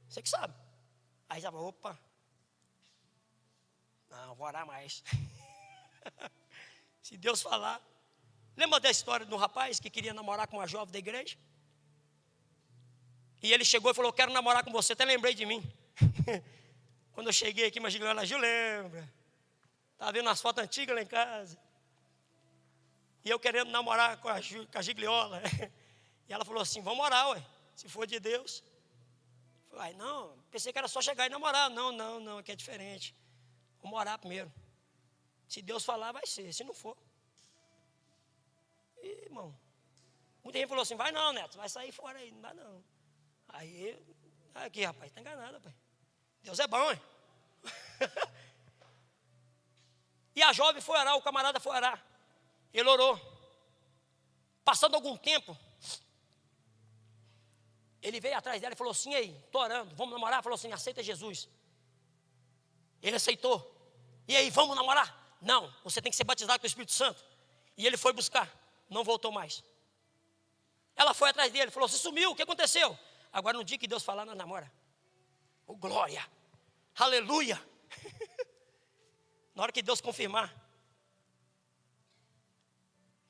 Você que sabe. Aí já vai, opa. Não, vou orar mais. Se Deus falar. Lembra da história de um rapaz que queria namorar com uma jovem da igreja? E ele chegou e falou, quero namorar com você, até lembrei de mim. Quando eu cheguei aqui, mas ela, Gil, lembra? Estava vendo as fotos antigas lá em casa. E eu querendo namorar com a Gigliola. E ela falou assim, vamos orar, ué, se for de Deus. Eu falei, não, pensei que era só chegar e namorar. Não, aqui é diferente. Vamos orar primeiro. Se Deus falar, vai ser, se não for. E, irmão, muita gente falou assim, vai não, Neto, vai sair fora aí, não dá não. Aí, aqui, rapaz, está enganado, rapaz. Deus é bom, hein? E a jovem foi orar, o camarada foi orar. Ele orou. Passando algum tempo, ele veio atrás dela e falou assim, ei, estou orando, vamos namorar? Falou assim, aceita Jesus. Ele aceitou. E aí, vamos namorar? Não, você tem que ser batizado com o Espírito Santo. E ele foi buscar, não voltou mais. Ela foi atrás dele, falou, você sumiu, o que aconteceu? Agora no dia que Deus falar, nós namora. Oh, glória, aleluia. Na hora que Deus confirmar,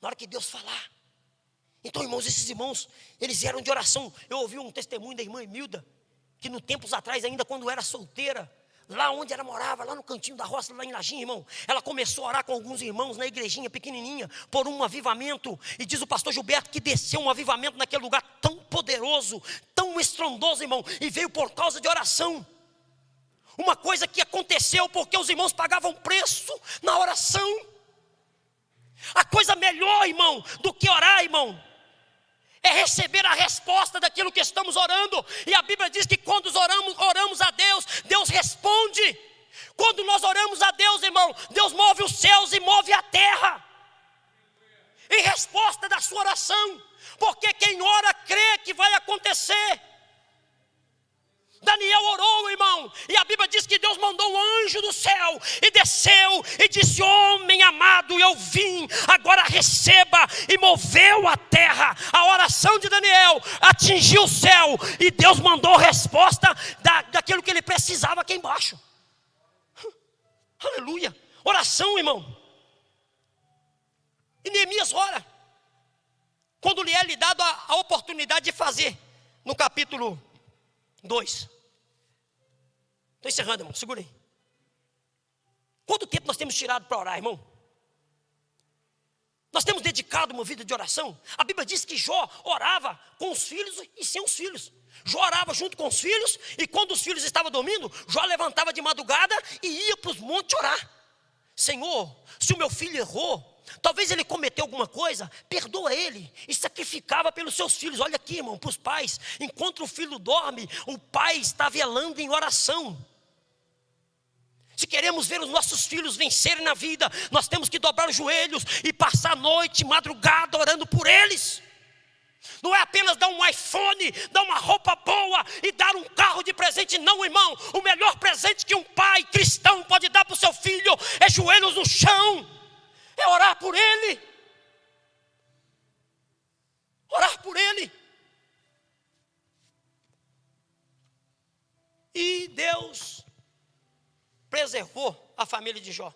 na hora que Deus falar. Então, irmãos, esses irmãos, eles eram de oração. Eu ouvi um testemunho da irmã Emilda, que no tempos atrás, ainda quando era solteira, lá onde ela morava, lá no cantinho da roça, lá em Lajinha, irmão, ela começou a orar com alguns irmãos na igrejinha pequenininha, por um avivamento, e diz o pastor Gilberto que desceu um avivamento naquele lugar tão poderoso, tão estrondoso, irmão, e veio por causa de oração. Uma coisa que aconteceu porque os irmãos pagavam preço na oração. A coisa melhor, irmão, do que orar, irmão, é receber a resposta daquilo que estamos orando. E a Bíblia diz que quando oramos a Deus, Deus responde. Quando nós oramos a Deus, irmão, Deus move os céus e move a terra em resposta da sua oração. Porque quem ora crê que vai acontecer. Daniel orou, irmão, e a Bíblia diz que Deus mandou um anjo do céu e desceu e disse, homem amado, eu vim, agora receba, e moveu a terra. A oração de Daniel atingiu o céu e Deus mandou resposta daquilo que ele precisava aqui embaixo. Aleluia, oração, irmão. E Neemias ora, quando lhe é lhe dado a oportunidade de fazer, no capítulo 2. Estou encerrando, irmão, segura aí. Quanto tempo nós temos tirado para orar, irmão? Nós temos dedicado uma vida de oração. A Bíblia diz que Jó orava com os filhos e sem os filhos. Jó orava junto com os filhos, e quando os filhos estavam dormindo, Jó levantava de madrugada e ia para os montes orar. Senhor, se o meu filho errou, talvez ele cometeu alguma coisa, perdoa ele, e sacrificava pelos seus filhos. Olha aqui, irmão, para os pais, enquanto o filho dorme, o pai está velando em oração. Se queremos ver os nossos filhos vencerem na vida, nós temos que dobrar os joelhos e passar a noite, madrugada, orando por eles. Não é apenas dar um iPhone, dar uma roupa boa e dar um carro de presente, não, irmão. O melhor presente que um pai cristão pode dar para o seu filho é joelhos no chão, é orar por ele. Orar por ele. E Deus preservou a família de Jó.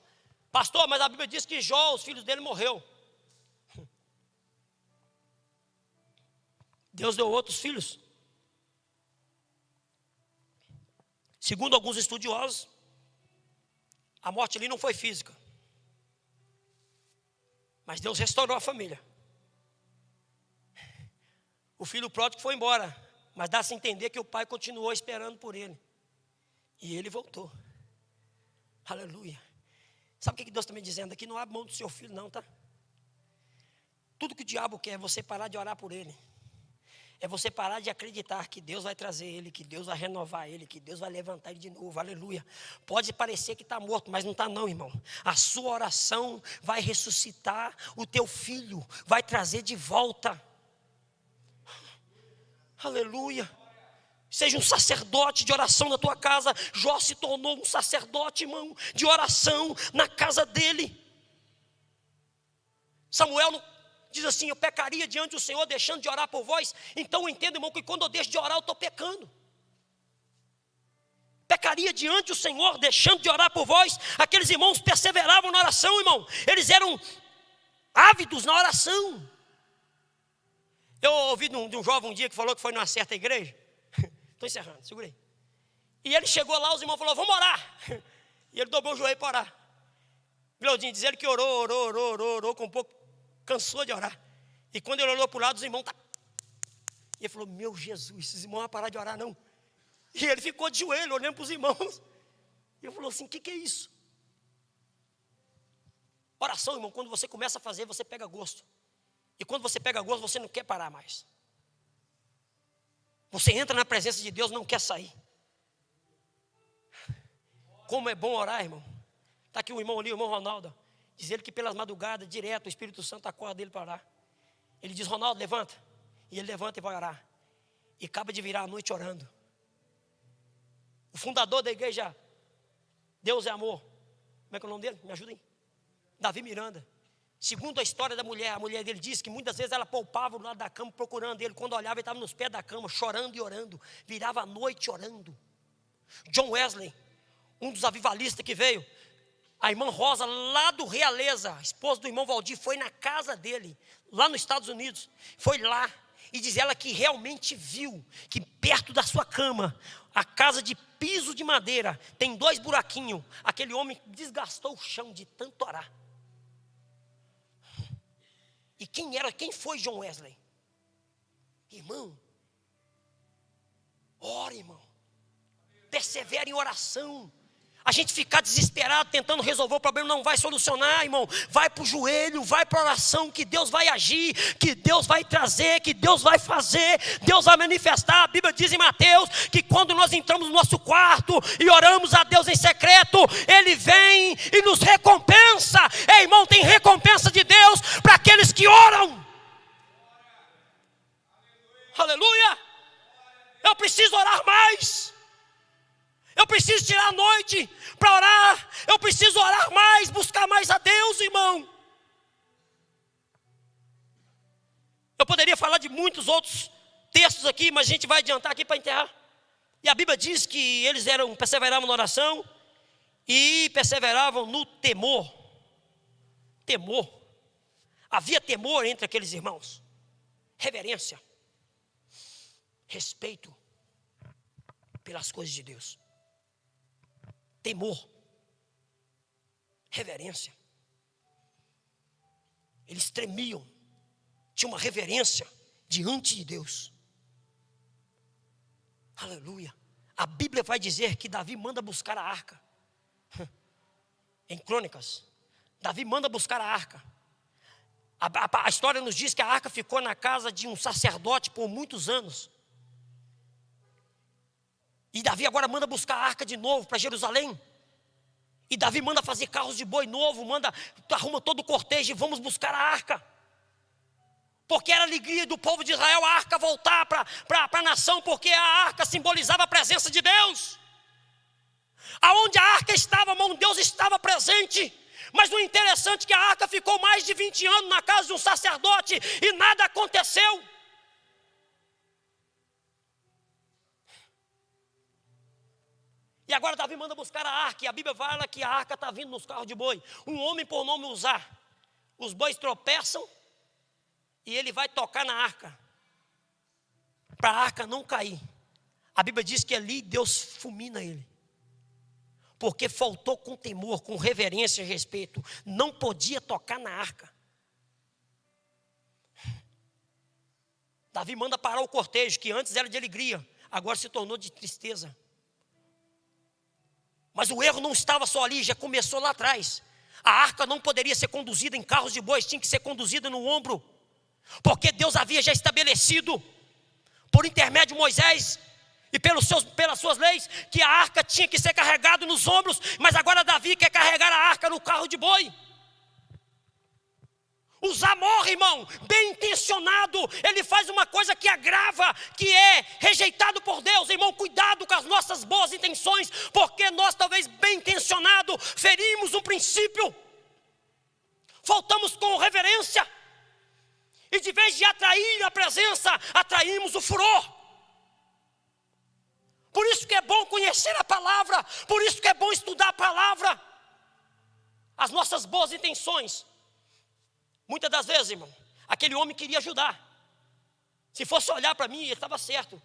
Pastor, mas a Bíblia diz que Jó, os filhos dele, morreu. Deus deu outros filhos. Segundo alguns estudiosos, a morte ali não foi física. Mas Deus restaurou a família. O filho pródigo foi embora, mas dá-se a entender que o pai continuou esperando por ele. E ele voltou. Aleluia. Sabe o que Deus está me dizendo aqui? Não abre mão do seu filho não, tá? Tudo que o diabo quer é você parar de orar por ele. É você parar de acreditar que Deus vai trazer ele, que Deus vai renovar ele, que Deus vai levantar ele de novo, aleluia. Pode parecer que está morto, mas não está não, irmão. A sua oração vai ressuscitar o teu filho, vai trazer de volta. Aleluia. Seja um sacerdote de oração na tua casa. Jó se tornou um sacerdote, irmão, de oração na casa dele. Samuel não diz assim: eu pecaria diante do Senhor deixando de orar por vós. Então eu entendo, irmão, que quando eu deixo de orar eu estou pecando. Pecaria diante do Senhor deixando de orar por vós. Aqueles irmãos perseveravam na oração, irmão. Eles eram ávidos na oração. Eu ouvi de um jovem um dia que falou que foi numa certa igreja. Estou encerrando, segura aí. E ele chegou lá, os irmãos falaram: vamos orar. E ele dobrou o joelho para orar. Glaudinho, diz ele que orou, com um pouco, cansou de orar. E quando ele olhou para o lado, os irmãos E ele falou: meu Jesus, esses irmãos vão parar de orar não. E ele ficou de joelho, olhando para os irmãos. E ele falou assim: o que é isso? Oração, irmão, quando você começa a fazer, você pega gosto. E quando você pega gosto, você não quer parar mais. Você entra na presença de Deus, não quer sair. Como é bom orar, irmão. Está aqui o irmão ali, o irmão Ronaldo. Diz ele que pelas madrugadas, direto, o Espírito Santo acorda ele para orar. Ele diz: Ronaldo, levanta. E ele levanta e vai orar. E acaba de virar a noite orando. O fundador da igreja Deus é Amor. Como é que é o nome dele? Me ajuda aí. Davi Miranda. Segundo a história da mulher, a mulher dele disse que muitas vezes ela poupava do lado da cama procurando ele. Quando olhava, ele estava nos pés da cama, chorando e orando. Virava a noite orando. John Wesley, um dos avivalistas que veio, a irmã Rosa, lá do Realeza, esposa do irmão Valdir, foi na casa dele, lá nos Estados Unidos. Foi lá e diz ela que realmente viu que perto da sua cama, a casa de piso de madeira, tem 2 buraquinhos. Aquele homem desgastou o chão de tanto orar. E quem foi John Wesley? Irmão, ora, irmão. Persevere em oração. A gente ficar desesperado tentando resolver o problema não vai solucionar, irmão. Vai para o joelho, vai para a oração, que Deus vai agir, que Deus vai trazer, que Deus vai fazer, Deus vai manifestar. A Bíblia diz em Mateus que quando nós entramos no nosso quarto e oramos a Deus em secreto, Ele vem e nos recompensa. Ei, irmão, tem recompensa de Deus para aqueles que oram. Aleluia. Eu preciso orar mais. Eu preciso tirar a noite para orar. Eu preciso orar mais, buscar mais a Deus, irmão. Eu poderia falar de muitos outros textos aqui, mas a gente vai adiantar aqui para enterrar. E a Bíblia diz que eles perseveravam na oração e perseveravam no temor. Temor. Havia temor entre aqueles irmãos. Reverência. Respeito pelas coisas de Deus. Temor, reverência. Eles tremiam, tinham uma reverência diante de Deus. Aleluia. A Bíblia vai dizer que Davi manda buscar a arca. Em Crônicas, Davi manda buscar a arca. A história nos diz que a arca ficou na casa de um sacerdote por muitos anos. E Davi agora manda buscar a arca de novo para Jerusalém. E Davi manda fazer carros de boi novo, arruma todo o cortejo e vamos buscar a arca. porque era alegria do povo de Israel a arca voltar para a nação, porque a arca simbolizava a presença de Deus. Aonde a arca estava, irmão, Deus estava presente. Mas o interessante é que a arca ficou mais de 20 anos na casa de um sacerdote e nada aconteceu. E agora Davi manda buscar a arca, e a Bíblia fala que a arca está vindo nos carros de boi. Um homem por nome Uzá, os bois tropeçam e ele vai tocar na arca, para a arca não cair. A Bíblia diz que ali Deus fulmina ele, porque faltou com temor, com reverência e respeito. Não podia tocar na arca. Davi manda parar o cortejo, que antes era de alegria, agora se tornou de tristeza. Mas o erro não estava só ali, já começou lá atrás. A arca não poderia ser conduzida em carros de bois, tinha que ser conduzida no ombro, porque Deus havia já estabelecido, por intermédio de Moisés e pelas suas leis, que a arca tinha que ser carregada nos ombros. Mas agora Davi quer carregar a arca no carro de boi. Uzá morre, irmão, bem intencionado. Ele faz uma coisa que agrava, que é rejeitado por Deus. Irmão, cuidado com as nossas boas intenções, porque nós talvez bem intencionado ferimos um princípio, faltamos com reverência, e de vez de atrair a presença, atraímos o furor. Por isso que é bom conhecer a palavra, por isso que é bom estudar a palavra. As nossas boas intenções, muitas das vezes, irmão, aquele homem queria ajudar. Se fosse olhar para mim, ele estava certo.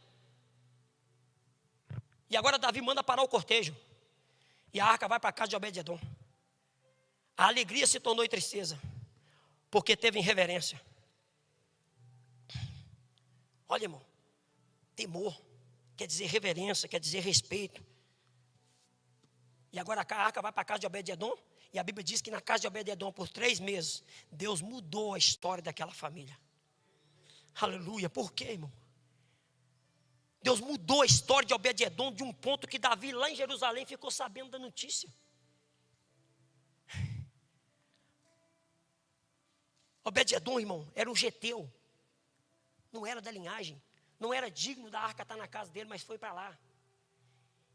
E agora Davi manda parar o cortejo, e a arca vai para a casa de Obed-edom. A alegria se tornou em tristeza, porque teve irreverência. Olha, irmão, temor quer dizer reverência, quer dizer respeito. E agora a arca vai para a casa de Obed-edom, e a Bíblia diz que na casa de Obed-edom, por 3 meses, Deus mudou a história daquela família. Aleluia. Por quê, irmão? Deus mudou a história de Obed-edom de um ponto que Davi lá em Jerusalém ficou sabendo da notícia. Obed-edom, irmão, era um geteu, não era da linhagem, não era digno da arca estar na casa dele, mas foi para lá.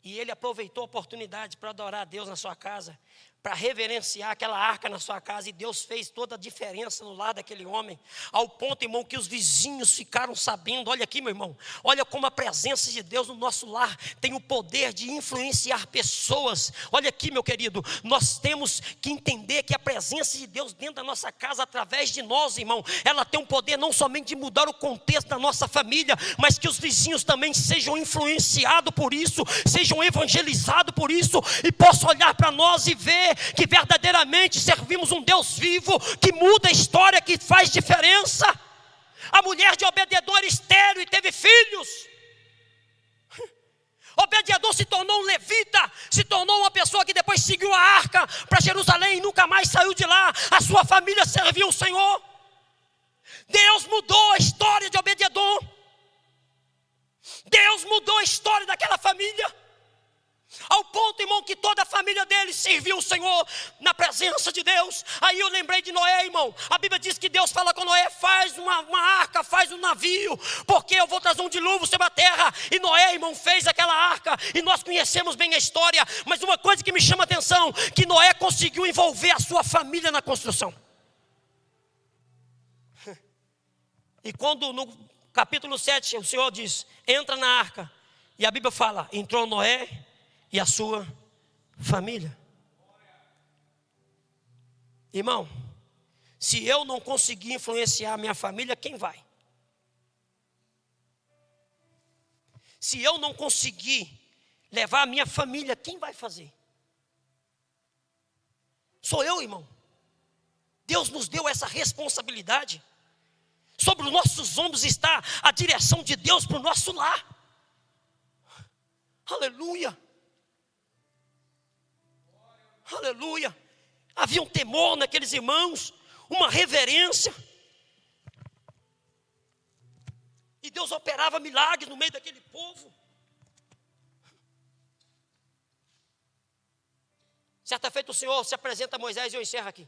E ele aproveitou a oportunidade para adorar a Deus na sua casa, para reverenciar aquela arca na sua casa. E Deus fez toda a diferença no lar daquele homem, ao ponto, irmão, que os vizinhos ficaram sabendo. Olha aqui, meu irmão, olha como a presença de Deus no nosso lar tem o poder de influenciar pessoas. Olha aqui, meu querido, nós temos que entender que a presença de Deus dentro da nossa casa, através de nós, irmão, ela tem um poder não somente de mudar o contexto da nossa família, mas que os vizinhos também sejam influenciados por isso, sejam evangelizados por isso, e possam olhar para nós e ver que verdadeiramente servimos um Deus vivo, que muda a história, que faz diferença. A mulher de Obed-edom era estéril e teve filhos. Obed-edom se tornou um levita, se tornou uma pessoa que depois seguiu a arca para Jerusalém e nunca mais saiu de lá. A sua família serviu o Senhor. Deus mudou a história de Obed-edom. Deus mudou a história daquela família, ao ponto, irmão, que toda a família dele serviu o Senhor na presença de Deus. Aí eu lembrei de Noé, irmão. A Bíblia diz que Deus fala com Noé: faz uma arca, faz um navio, porque eu vou trazer um dilúvio sobre a terra. E Noé, irmão, fez aquela arca, e nós conhecemos bem a história. Mas uma coisa que me chama a atenção, que Noé conseguiu envolver a sua família na construção. E quando no capítulo 7 o Senhor diz: entra na arca, e a Bíblia fala: entrou Noé e a sua família. Irmão, se eu não conseguir influenciar a minha família, quem vai? Se eu não conseguir levar a minha família, quem vai fazer? Sou eu, irmão. Deus nos deu essa responsabilidade. Sobre os nossos ombros está a direção de Deus para o nosso lar. Aleluia. Aleluia. Havia um temor naqueles irmãos, uma reverência. E Deus operava milagres no meio daquele povo. Certa feita o Senhor se apresenta a Moisés, e eu encerro aqui.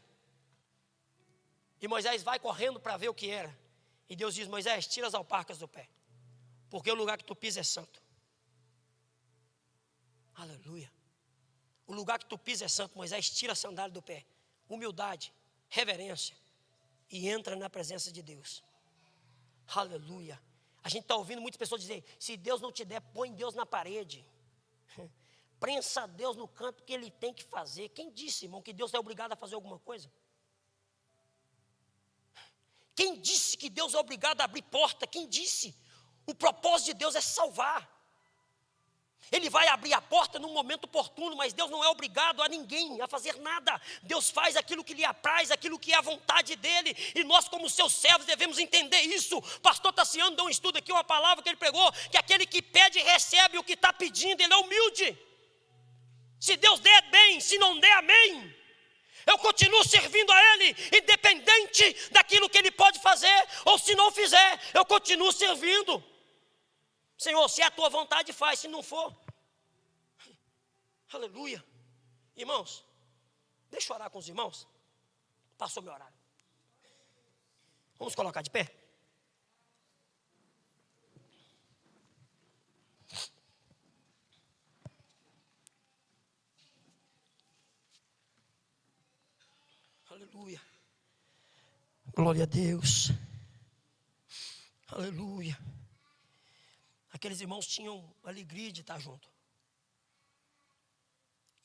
E Moisés vai correndo para ver o que era. E Deus diz: Moisés, tira as alparcas do pé, porque o lugar que tu pisa é santo. Aleluia. O lugar que tu pisa é santo. Moisés, tira a sandália do pé. Humildade, reverência, e entra na presença de Deus. Aleluia. A gente está ouvindo muitas pessoas dizer: se Deus não te der, põe Deus na parede. Prensa Deus no canto que Ele tem que fazer. Quem disse, irmão, que Deus é obrigado a fazer alguma coisa? Quem disse que Deus é obrigado a abrir porta? Quem disse? O propósito de Deus é salvar. Ele vai abrir a porta num momento oportuno, mas Deus não é obrigado a ninguém a fazer nada. Deus faz aquilo que lhe apraz, aquilo que é a vontade dEle, e nós como seus servos devemos entender isso. Pastor Tassiano deu um estudo aqui, uma palavra que ele pregou, que aquele que pede recebe o que está pedindo, ele é humilde. Se Deus der, bem; se não der, amém. Eu continuo servindo a Ele, independente daquilo que Ele pode fazer, ou se não fizer, eu continuo servindo. Senhor, se é a tua vontade, faz; se não for, aleluia. Irmãos, deixa eu orar com os irmãos. Passou meu horário. Vamos colocar de pé. Aleluia. Glória a Deus. Aleluia. Aqueles irmãos tinham alegria de estar junto.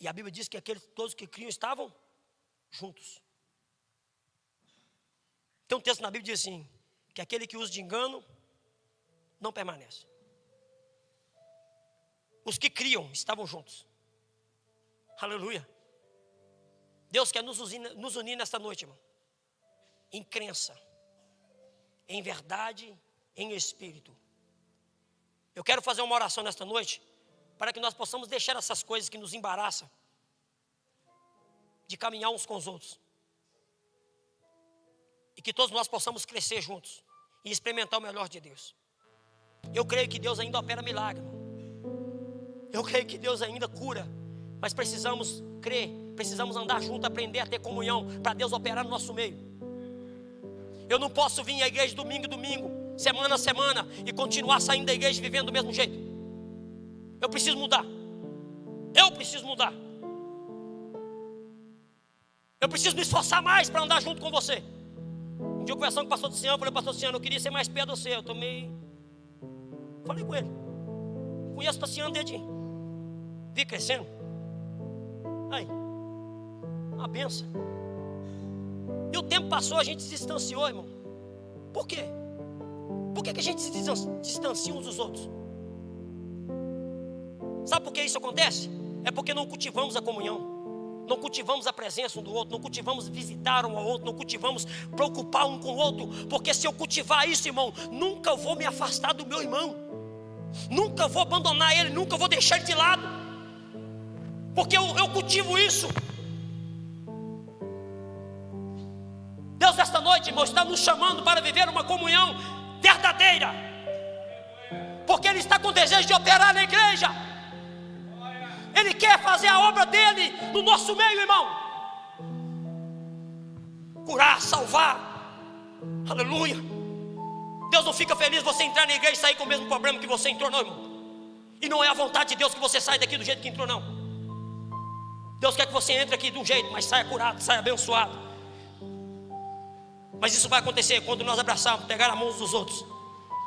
E a Bíblia diz que todos que criam estavam juntos. Tem um texto na Bíblia que diz assim: que aquele que usa de engano não permanece. Os que criam estavam juntos. Aleluia. Deus quer nos unir nesta noite, irmão, em crença, em verdade, em espírito. Eu quero fazer uma oração nesta noite, para que nós possamos deixar essas coisas que nos embaraçam, de caminhar uns com os outros, e que todos nós possamos crescer juntos, e experimentar o melhor de Deus. Eu creio que Deus ainda opera milagre, irmão. Eu creio que Deus ainda cura, mas precisamos crer, precisamos andar junto, aprender a ter comunhão, para Deus operar no nosso meio. Eu não posso vir à igreja domingo, semana a semana, e continuar saindo da igreja vivendo do mesmo jeito. Eu preciso mudar. Eu preciso mudar. Eu preciso me esforçar mais para andar junto com você. Um dia eu conversando com o pastor Luciano, eu falei: pastor Luciano, eu queria ser mais perto de você. Falei com ele. Conheço o Luciano desde vi crescendo. Aí, uma benção. E o tempo passou, a gente se distanciou, irmão. Por quê? Por que a gente se distancia uns dos outros? Sabe por que isso acontece? É porque não cultivamos a comunhão, não cultivamos a presença um do outro, não cultivamos visitar um ao outro, não cultivamos preocupar um com o outro. Porque se eu cultivar isso, irmão, nunca vou me afastar do meu irmão, nunca vou abandonar ele, nunca vou deixar ele de lado, porque eu cultivo isso. Deus, esta noite, irmão, está nos chamando para viver uma comunhão verdadeira, porque Ele está com desejo de operar na igreja. Ele quer fazer a obra dEle no nosso meio, irmão. Curar, salvar. Aleluia. Deus não fica feliz você entrar na igreja e sair com o mesmo problema que você entrou, não, irmão. E não é a vontade de Deus que você saia daqui do jeito que entrou, não. Deus quer que você entre aqui de um jeito, mas saia curado, saia abençoado. Mas isso vai acontecer quando nós abraçarmos, pegar a mão uns dos outros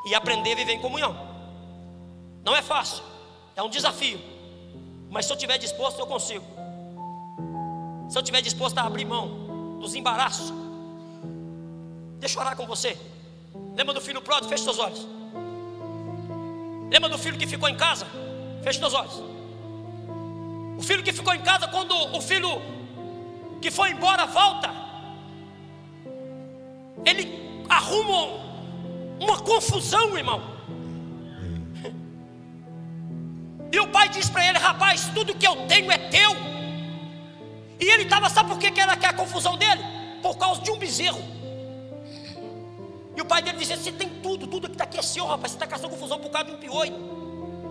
e aprender a viver em comunhão. Não é fácil, é um desafio, mas se eu estiver disposto, eu consigo. Se eu estiver disposto a abrir mão dos embaraços. Deixa eu orar com você. Lembra do filho pródigo? Feche seus olhos. Lembra do filho que ficou em casa? Feche seus olhos. O filho que ficou em casa, quando o filho que foi embora volta, ele arruma uma confusão, irmão. E o pai diz para ele: rapaz, tudo que eu tenho é teu. E ele estava, sabe por que era a confusão dele? Por causa de um bezerro. E o pai dele dizia: você tem tudo que está aqui é seu, rapaz. Você está caçando confusão por causa de um piolho,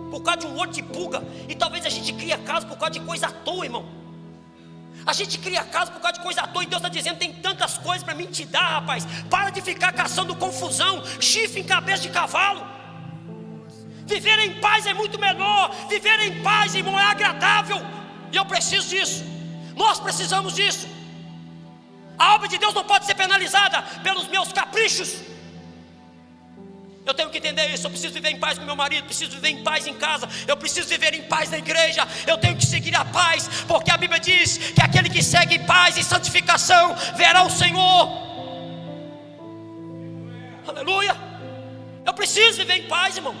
por causa de um olho de pulga. E talvez a gente cria caso por causa de coisa à toa, irmão. A gente cria casa por causa de coisa à toa, e Deus está dizendo: tem tantas coisas para mim te dar, rapaz. Para de ficar caçando confusão, chifre em cabeça de cavalo. Viver em paz é muito melhor. Viver em paz, irmão, é agradável. E eu preciso disso. Nós precisamos disso. A obra de Deus não pode ser penalizada pelos meus caprichos. Eu tenho que entender isso. Eu preciso viver em paz com meu marido, preciso viver em paz em casa, eu preciso viver em paz na igreja. Eu tenho que seguir a paz, porque a Bíblia diz que aquele que segue em paz e santificação verá o Senhor. Aleluia. Eu preciso viver em paz, irmão.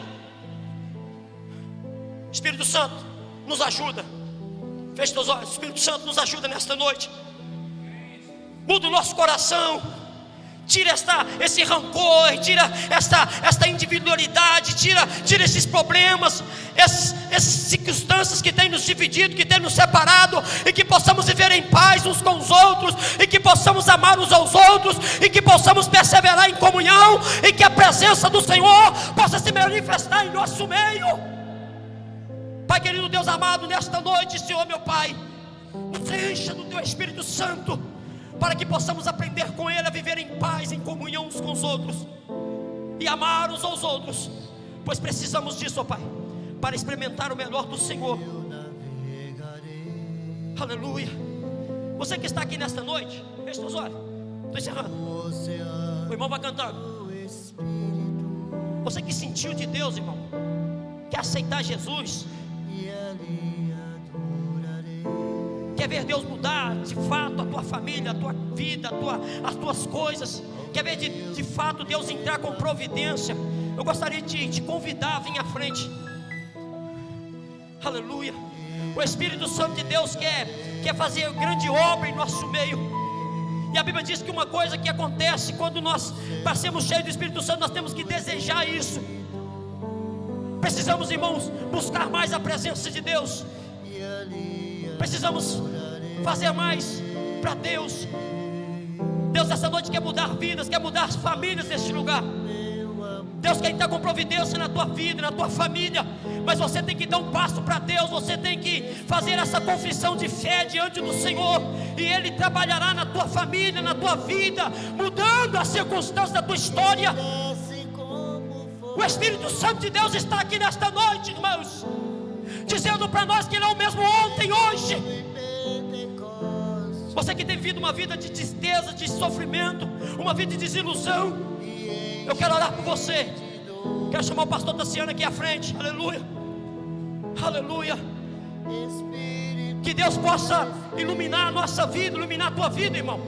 Espírito Santo, nos ajuda. Feche teus olhos. Espírito Santo, nos ajuda nesta noite. Muda o nosso coração. Tira esse rancor, tira esta individualidade, tira esses problemas, essas circunstâncias que têm nos dividido, que têm nos separado, e que possamos viver em paz uns com os outros, e que possamos amar uns aos outros, e que possamos perseverar em comunhão, e que a presença do Senhor possa se manifestar em nosso meio. Pai querido, Deus amado, nesta noite, Senhor meu Pai, nos encha do Teu Espírito Santo, para que possamos aprender com Ele a viver em paz, em comunhão uns com os outros, e amar uns aos outros, pois precisamos disso, ó Pai, para experimentar o melhor do Senhor. Aleluia. Você que está aqui nesta noite, feche seus olhos, estou encerrando. O irmão vai cantando. Você que sentiu de Deus, irmão, quer aceitar Jesus, quer ver Deus mudar de fato a tua família, a tua vida, as tuas coisas, quer ver de fato Deus entrar com providência, eu gostaria de te convidar a vir à frente. Aleluia. O Espírito Santo de Deus quer fazer grande obra em nosso meio. E a Bíblia diz que uma coisa que acontece quando nós passamos cheios do Espírito Santo, nós temos que desejar isso. Precisamos, irmãos, buscar mais a presença de Deus. Precisamos fazer mais para Deus. Deus essa noite quer mudar vidas, quer mudar famílias neste lugar. Deus quer estar com providência na tua vida, na tua família. Mas você tem que dar um passo para Deus. Você tem que fazer essa confissão de fé diante do Senhor, e Ele trabalhará na tua família, na tua vida, mudando as circunstâncias da tua história. O Espírito Santo de Deus está aqui nesta noite, irmãos, dizendo para nós que Ele é o mesmo ontem, hoje. Você que tem vivido uma vida de tristeza, de sofrimento, uma vida de desilusão, eu quero orar por você. Quero chamar o pastor Tassiano aqui à frente. Aleluia. Aleluia. Que Deus possa iluminar a nossa vida, iluminar a tua vida, irmão.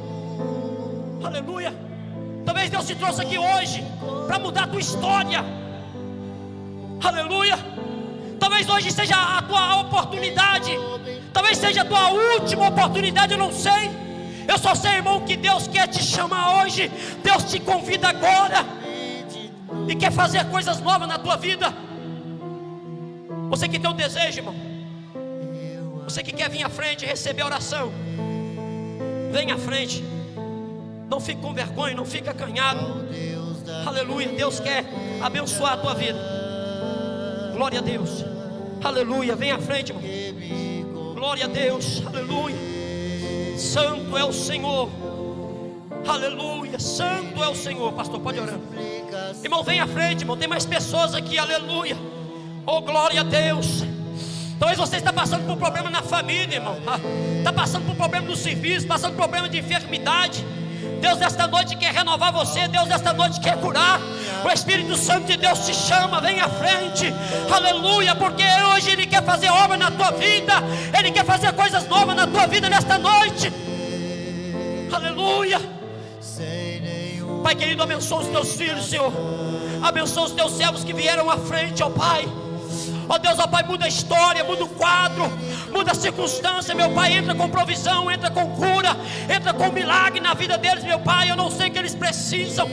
Aleluia. Talvez Deus te trouxe aqui hoje para mudar a tua história. Aleluia. Talvez hoje seja a tua oportunidade, talvez seja a tua última oportunidade, eu não sei. Eu só sei, irmão, que Deus quer te chamar hoje. Deus te convida agora e quer fazer coisas novas na tua vida. Você que tem um desejo, irmão, você que quer vir à frente e receber a oração, vem à frente. Não fique com vergonha, não fique acanhado. Aleluia. Deus quer abençoar a tua vida. Glória a Deus. Aleluia. Vem à frente, irmão. Glória a Deus. Aleluia. Santo é o Senhor. Aleluia. Santo é o Senhor. Pastor, pode orar. Irmão, vem à frente, irmão. Tem mais pessoas aqui. Aleluia. Oh, glória a Deus. Talvez você está passando por problema na família, irmão. Está passando por problema no serviço, passando por problema de enfermidade. Deus nesta noite quer renovar você. Deus nesta noite quer curar. O Espírito Santo de Deus te chama. Vem à frente. Aleluia. Porque hoje Ele quer fazer obra na tua vida. Ele quer fazer coisas novas na tua vida nesta noite. Aleluia. Pai querido, abençoa os teus filhos, Senhor. Abençoa os teus servos que vieram à frente, ó Pai. Ó Deus, ó Pai, muda a história, muda o quadro, muda a circunstância, meu Pai. Entra com provisão, entra com cura, entra com milagre na vida deles, meu Pai. Eu não sei o que eles precisam,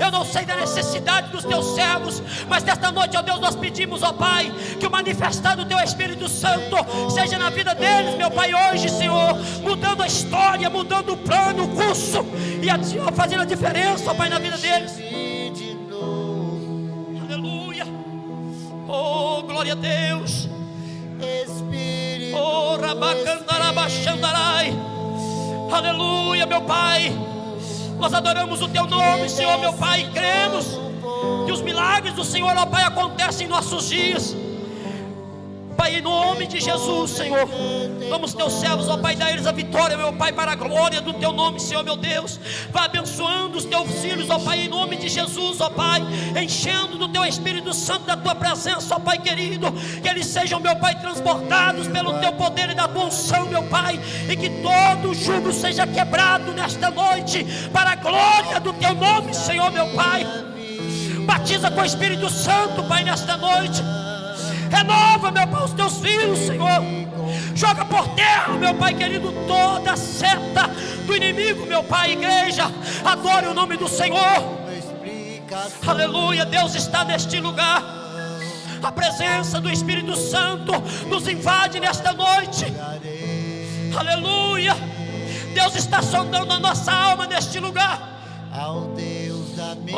eu não sei da necessidade dos teus servos, mas nesta noite, ó Deus, nós pedimos, ó Pai, que o manifestar do teu Espírito Santo seja na vida deles, meu Pai, hoje, Senhor, mudando a história, mudando o plano, o curso, e fazendo a diferença, ó Pai, na vida deles. Oh, glória a Deus. Oh, Rabacandarabachandarai. Aleluia, meu Pai. Nós adoramos o Teu nome, Senhor, meu Pai, e cremos que os milagres do Senhor, ó Pai, acontecem em nossos dias. Pai, em nome de Jesus, Senhor, vamos Teus servos, ó Pai, dá a eles a vitória, meu Pai, para a glória do Teu nome, Senhor, meu Deus. Vai abençoando os Teus filhos, ó Pai, em nome de Jesus, ó Pai, enchendo do Teu Espírito Santo, da Tua presença, ó Pai querido, que eles sejam, meu Pai, transportados pelo Teu poder e da Tua unção, meu Pai, e que todo jugo seja quebrado nesta noite, para a glória do Teu nome, Senhor, meu Pai. Batiza com o Espírito Santo, Pai, nesta noite. Renova, meu Pai, os Teus filhos, Senhor. Joga por terra, meu Pai querido, toda seta do inimigo, meu Pai. Igreja, adore o nome do Senhor. Aleluia, Deus está neste lugar. A presença do Espírito Santo nos invade nesta noite. Aleluia, Deus está sondando a nossa alma neste lugar. Ao Deus da minha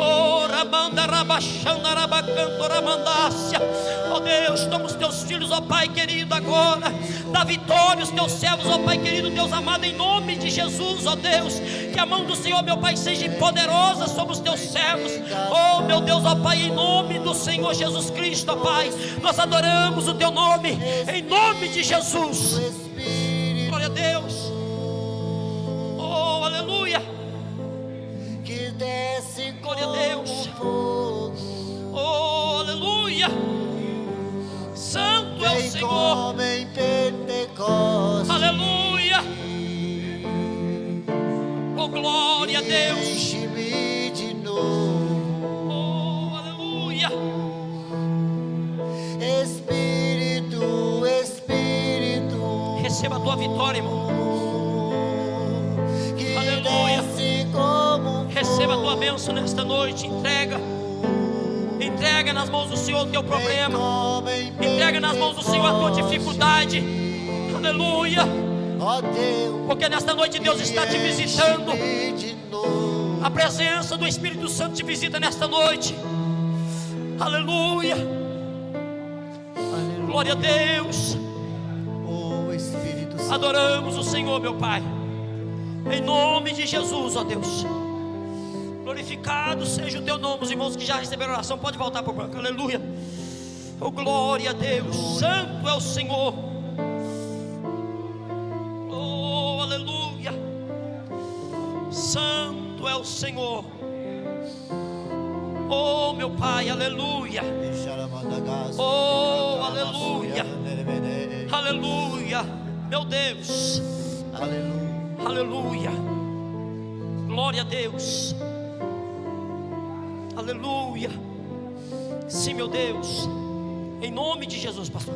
oh Deus, toma os Teus filhos, ó Pai querido, agora. Dá vitória aos Teus servos, ó Pai querido, Deus amado, em nome de Jesus, ó Deus. Que a mão do Senhor, meu Pai, seja poderosa sobre os Teus servos. Oh meu Deus, ó Pai, em nome do Senhor Jesus Cristo, ó Pai, nós adoramos o Teu nome, em nome de Jesus. Glória a Deus. Oh, aleluia. que desce Glória a Deus. fogo, Oh, aleluia. Santo é o vem Senhor. como em Pentecostes. Aleluia. Oh, glória a Deus. Enche-me de novo, Oh, aleluia. Espírito, Espírito, Receba a tua vitória, irmão. que Aleluia. desce como Receba a tua bênção nesta noite. Entrega nas mãos do Senhor o teu problema. Entrega nas mãos do Senhor a tua dificuldade. Aleluia. ó Deus, Porque nesta noite Deus está te visitando. enche-me de novo. A presença do Espírito Santo te visita nesta noite. Aleluia. Glória a Deus. Oh Espírito Santo, Adoramos o Senhor, meu Pai, em nome de Jesus, ó Deus. Glorificado seja o Teu nome. Os irmãos que já receberam oração, pode voltar para o banco. Aleluia. Oh, glória a Deus. Santo é o Senhor. Oh, aleluia. Santo é o Senhor. Oh, meu Pai, aleluia. Oh, aleluia. Aleluia. Meu Deus. Aleluia. Aleluia. Glória a Deus. Aleluia. Sim, meu Deus. Em nome de Jesus, pastor.